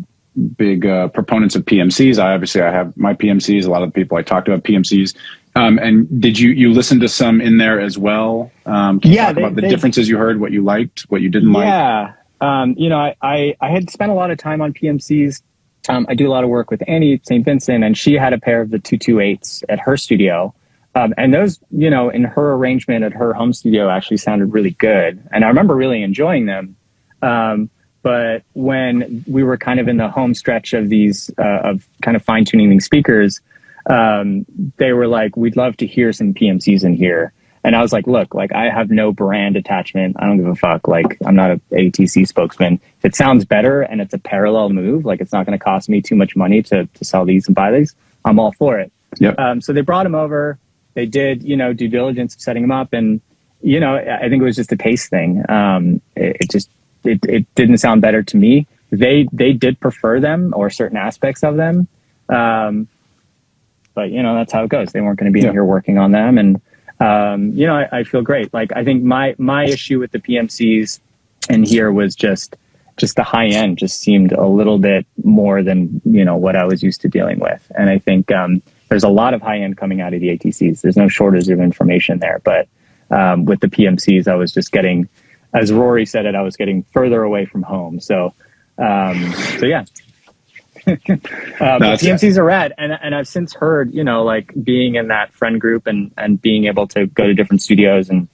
proponents of PMCs. I have my PMCs. A lot of the people I talked about PMCs. And did you listen to some in there as well? Can you talk about the differences you heard, what you liked, what you didn't like? Yeah. You know, I had spent a lot of time on PMCs. I do a lot of work with Annie at St. Vincent, and she had a pair of the 228s at her studio. And those, you know, in her arrangement at her home studio actually sounded really good. And I remember really enjoying them. But when we were kind of in the home stretch of these, of kind of fine tuning these speakers, they were like, we'd love to hear some PMCs in here. And I was like, look, like I have no brand attachment. I don't give a fuck. Like I'm not a ATC spokesman. If it sounds better and it's a parallel move, like it's not going to cost me too much money to sell these and buy these, I'm all for it. Yep. So they brought him over. They did, you know, due diligence of setting him up. And, you know, I think it was just a taste thing. It didn't sound better to me. They did prefer them or certain aspects of them. But, you know, that's how it goes. They weren't going to be in here working on them. And, you know, I feel great. Like, I think my issue with the PMCs in here was just the high end just seemed a little bit more than, you know, what I was used to dealing with. And I think there's a lot of high end coming out of the ATCs. There's no shortage of information there. But with the PMCs, I was just getting, as Rory said it, I was getting further away from home. So yeah. But PMCs are rad. And I've since heard, you know, like being in that friend group and being able to go to different studios and,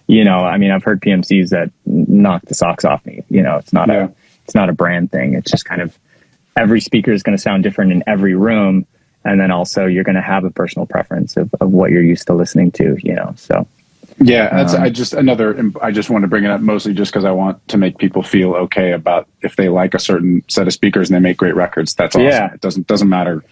you know, I mean, I've heard PMCs that knock the socks off me. You know, it's not a brand thing. It's just kind of every speaker is going to sound different in every room. And then also you're going to have a personal preference of what you're used to listening to, you know, so. Yeah, that's I just want to bring it up mostly just because I want to make people feel okay about if they like a certain set of speakers and they make great records. That's awesome. Yeah. It doesn't matter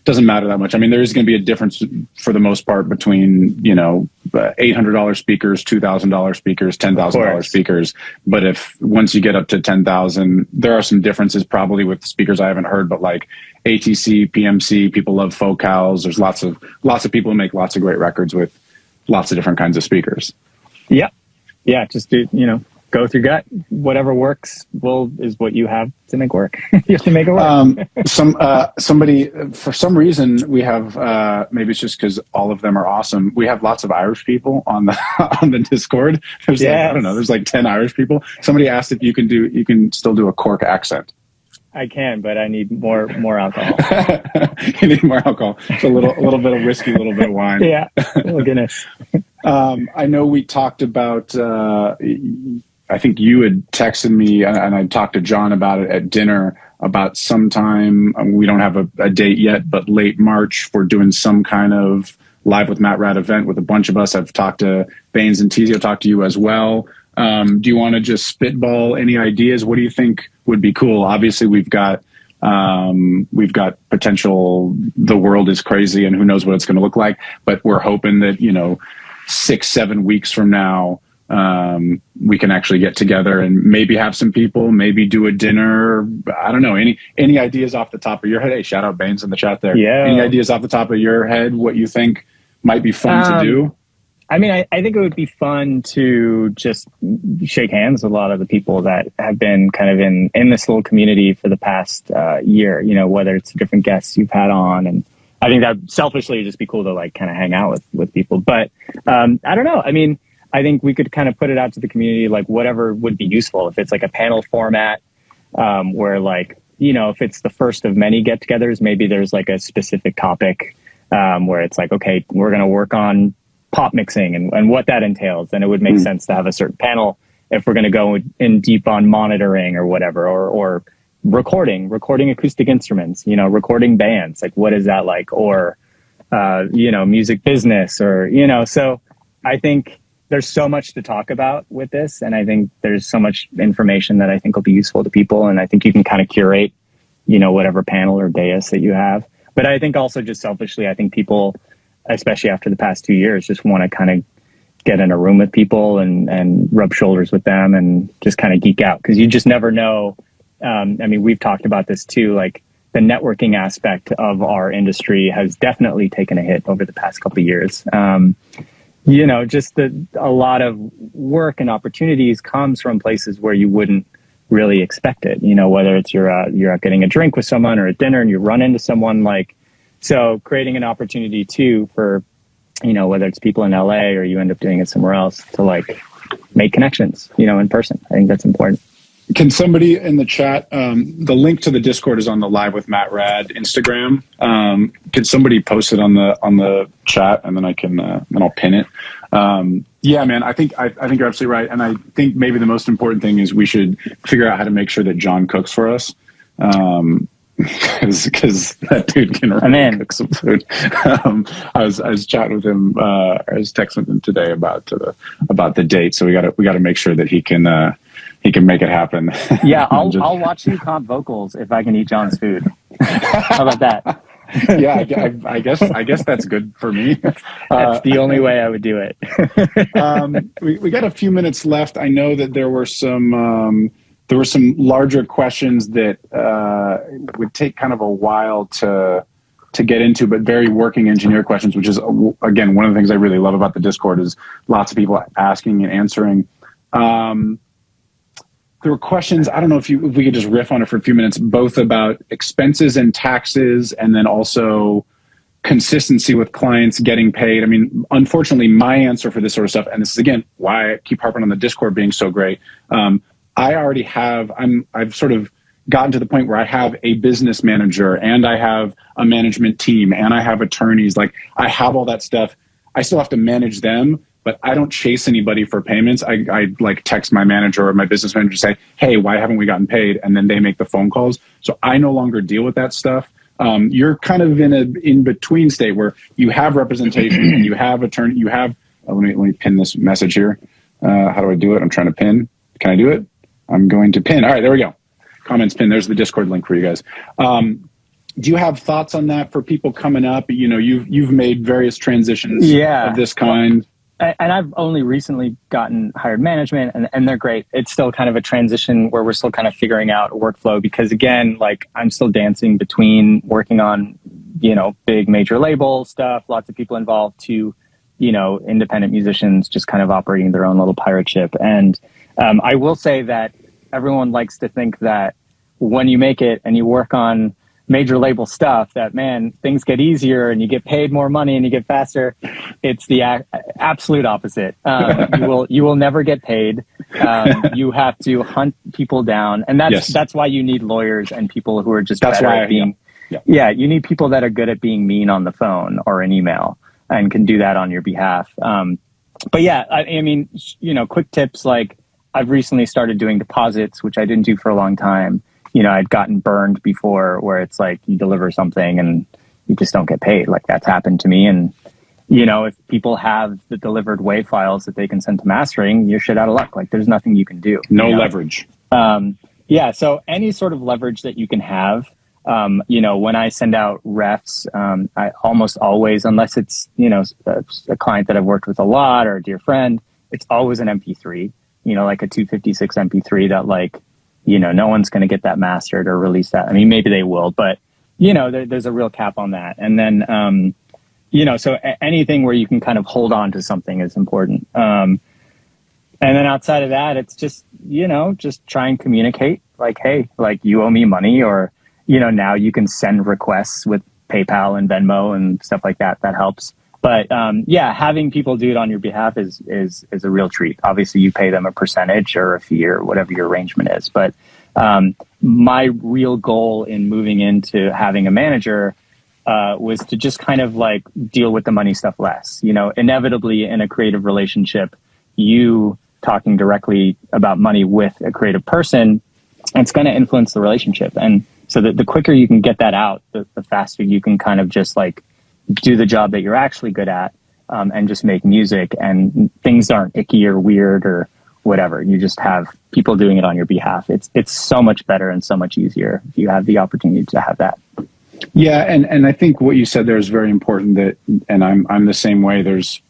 that much. I mean, there is going to be a difference for the most part between, you know, $800 speakers, $2,000 speakers, $10,000 speakers. But if once you get up to 10,000, there are some differences probably with speakers I haven't heard, but like ATC, PMC, people love Focals. There's lots of people who make lots of great records with lots of different kinds of speakers. Yeah. Just do, you know, go with your gut. Whatever works is what you have to make work. You have to make it work. Somebody, for some reason, we have, maybe it's just because all of them are awesome. We have lots of Irish people on the Discord. There's like, I don't know, there's like 10 Irish people. Somebody asked if you can still do a Cork accent. I can, but I need more alcohol. You need more alcohol. It's a little bit of whiskey, a little bit of wine. Yeah. Oh, goodness. I know we talked about, I think you had texted me and I talked to John about it at dinner about sometime, we don't have a date yet, but late March, we're doing some kind of Live with Matt Rad event with a bunch of us. I've talked to Baines and Tizio, talked to you as well. Do you want to just spitball any ideas? What do you think would be cool? Obviously, we've got potential. The world is crazy, and who knows what it's going to look like. But we're hoping that 6-7 weeks from now, we can actually get together and maybe have some people, maybe do a dinner. I don't know. Any ideas off the top of your head? Hey, shout out Baines in the chat there. Yeah. Any ideas off the top of your head? What you think might be fun to do? I mean, I think it would be fun to just shake hands with a lot of the people that have been kind of in this little community for the past year, whether it's different guests you've had on. And I think that selfishly would just be cool to like kind of hang out with people. But I don't know. I mean, I think we could kind of put it out to the community, like whatever would be useful. If it's like a panel format where like, if it's the first of many get-togethers, maybe there's like a specific topic where it's like, okay, we're going to work on pop mixing and what that entails. And it would make sense to have a certain panel if we're going to go in deep on monitoring or whatever, or recording acoustic instruments, recording bands. Like, what is that like? Or, music business or, so I think there's so much to talk about with this. And I think there's so much information that I think will be useful to people. And I think you can kind of curate, whatever panel or dais that you have. But I think also just selfishly, I think people, especially after the past 2 years, just want to kind of get in a room with people and rub shoulders with them and just kind of geek out. Because you just never know. I mean, we've talked about this too, like the networking aspect of our industry has definitely taken a hit over the past couple of years. Just a lot of work and opportunities comes from places where you wouldn't really expect it, whether it's you're out getting a drink with someone or at dinner and you run into someone like. So creating an opportunity too for, whether it's people in LA or you end up doing it somewhere else to like make connections, in person. I think that's important. Can somebody in the chat, the link to the Discord is on the LiveWithMattRad Instagram. Could somebody post it on the chat, and then I can then I'll pin it. Yeah, man, I think you're absolutely right, and I think maybe the most important thing is we should figure out how to make sure that John cooks for us, because that dude can really cook some food. I was chatting with him, I was texting with him today about the date, so we got to make sure that he can make it happen. Yeah, I'll watch you comp vocals if I can eat John's food. How about that? Yeah, I guess that's good for me. That's the only way I would do it. We got a few minutes left. I know that there were some larger questions that would take kind of a while to get into, but very working engineer questions, which is, again, one of the things I really love about the Discord is lots of people asking and answering. There were questions, I don't know if we could just riff on it for a few minutes, both about expenses and taxes, and then also consistency with clients getting paid. I mean, unfortunately, my answer for this sort of stuff, and this is, again, why I keep harping on the Discord being so great. I already I've sort of gotten to the point where I have a business manager, and I have a management team, and I have attorneys. Like, I have all that stuff. I still have to manage them, but I don't chase anybody for payments. I like text my manager or my business manager, say, hey, why haven't we gotten paid? And then they make the phone calls. So I no longer deal with that stuff. You're kind of in an in-between state where you have representation and you have attorney, you have, let me pin this message here. How do I do it? I'm trying to pin. Can I do it? I'm going to pin. All right, there we go. Comments pin. There's the Discord link for you guys. Do you have thoughts on that for people coming up? You know, you've made various transitions of this kind. And I've only recently gotten hired management, and they're great. It's still kind of a transition where we're still kind of figuring out a workflow, because again, like, I'm still dancing between working on, big major label stuff, lots of people involved, to, independent musicians just kind of operating their own little pirate ship. And I will say that everyone likes to think that when you make it and you work on major label stuff, that, man, things get easier and you get paid more money and you get faster. It's the absolute opposite. You will never get paid. You have to hunt people down, and that's why you need lawyers and people who are just better at being. You need people that are good at being mean on the phone or an email and can do that on your behalf. But yeah, I mean, quick tips, like, I've recently started doing deposits, which I didn't do for a long time. I'd gotten burned before, where it's like you deliver something and you just don't get paid. Like, that's happened to me. And, if people have the delivered WAV files that they can send to mastering, you're shit out of luck. Like, there's nothing you can do. No leverage. So any sort of leverage that you can have, when I send out refs, I almost always, unless it's, a client that I've worked with a lot or a dear friend, it's always an MP3, like a 256 MP3 that, like, no one's going to get that mastered or release that. I mean, maybe they will, but, there's a real cap on that. And then, so anything where you can kind of hold on to something is important. And then outside of that, it's just, just try and communicate, like, hey, like, you owe me money, or, now you can send requests with PayPal and Venmo and stuff like that. That helps. But having people do it on your behalf is a real treat. Obviously, you pay them a percentage or a fee or whatever your arrangement is. But my real goal in moving into having a manager was to just kind of, like, deal with the money stuff less. Inevitably in a creative relationship, you talking directly about money with a creative person, it's going to influence the relationship. And so the quicker you can get that out, the faster you can kind of just, like, do the job that you're actually good at, and just make music, and things aren't icky or weird or whatever. You just have people doing it on your behalf. It's so much better and so much easier if you have the opportunity to have that. Yeah, and I think what you said there is very important, that, and I'm the same way. There's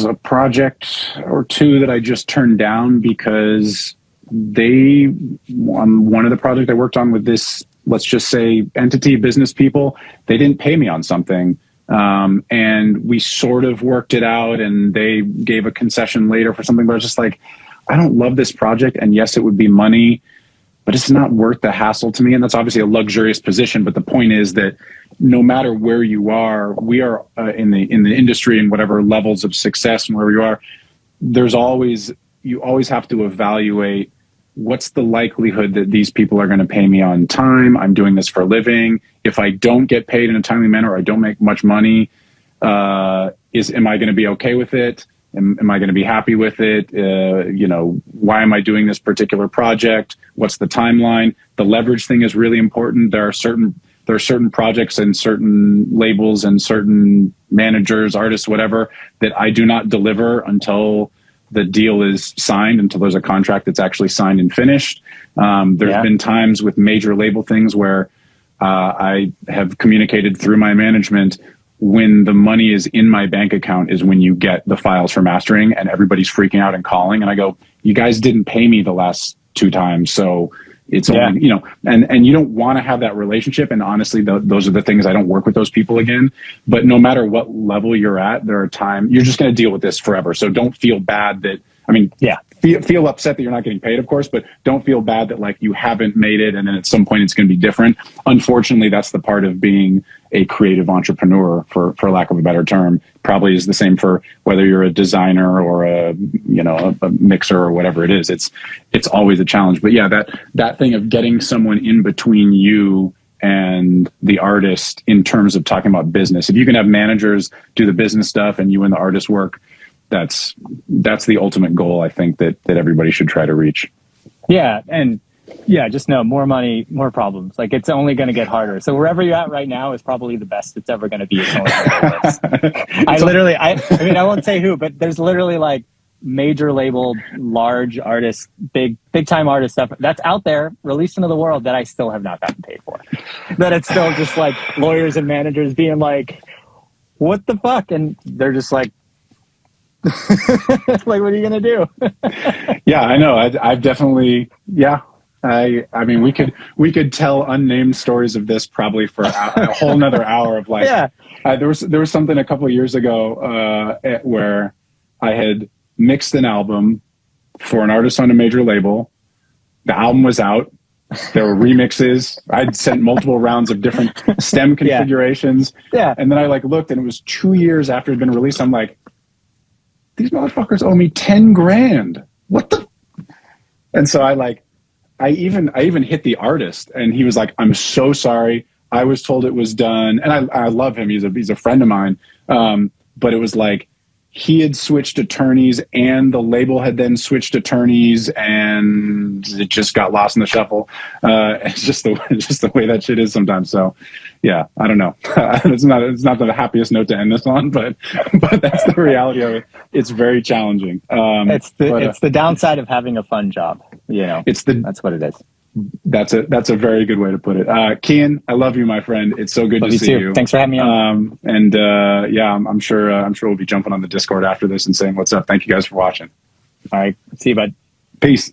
a project or two that I just turned down because one of the projects I worked on with this, let's just say, entity business people, they didn't pay me on something. And we sort of worked it out, and they gave a concession later for something, but I was just like, I don't love this project. And yes, it would be money, but it's not worth the hassle to me. And that's obviously a luxurious position. But the point is that no matter where you are, we are in the industry and whatever levels of success and wherever you are, you always have to evaluate what's the likelihood that these people are going to pay me on time? I'm doing this for a living. If I don't get paid in a timely manner, or I don't make much money, am I going to be okay with it? Am I going to be happy with it? Why am I doing this particular project? What's the timeline? The leverage thing is really important. There are certain projects and certain labels and certain managers, artists, whatever, that I do not deliver until the deal is signed, until there's a contract that's actually signed and finished. There's been times with major label things where I have communicated through my management, when the money is in my bank account is when you get the files for mastering, and everybody's freaking out and calling. And I go, you guys didn't pay me the last 2 times. So it's only, and you don't want to have that relationship. And honestly, those are the things I don't work with those people again. But no matter what level you're at, there are times you're just going to deal with this forever. So don't feel bad that, feel upset that you're not getting paid, of course, but don't feel bad that like you haven't made it and then at some point it's going to be different. Unfortunately, that's the part of being a creative entrepreneur, for lack of a better term. Probably is the same for whether you're a designer or a mixer or whatever it is. It's always a challenge. But yeah, that thing of getting someone in between you and the artist in terms of talking about business. If you can have managers do the business stuff and you and the artist work, that's the ultimate goal, I think, that everybody should try to reach. Yeah. And just know, more money, more problems. Like, it's only going to get harder. So wherever you're at right now is probably the best it's ever going to be. It's only gonna get worse. I won't say who, but there's literally like major labeled, large artists, big time artist stuff that's out there released into the world that I still have not gotten paid for. That it's still just like lawyers and managers being like, what the fuck? And they're just like, like, what are you gonna do? Yeah, I know. I've definitely, I mean, we could tell unnamed stories of this probably for a whole nother hour of like, there was something a couple of years ago where I had mixed an album for an artist on a major label. The album was out. There were remixes. I'd sent multiple rounds of different stem configurations. Yeah. And then I like looked, and it was 2 years after it had been released. I'm like, these motherfuckers owe me 10 grand. What the? And so I even hit the artist, and he was like, I'm so sorry. I was told it was done. And I love him. He's a friend of mine. But it was like, he had switched attorneys and the label had then switched attorneys, and it just got lost in the shuffle. It's just the way that shit is sometimes. So yeah, I don't know. It's not the happiest note to end this on, but that's the reality of it. It's very challenging. It's the downside of having a fun job. That's what it is. That's a very good way to put it. Kian, I love you, my friend. It's so good to see you. Thanks for having me on. I'm sure we'll be jumping on the Discord after this and saying what's up. Thank you guys for watching. All right. See you, bud. Peace.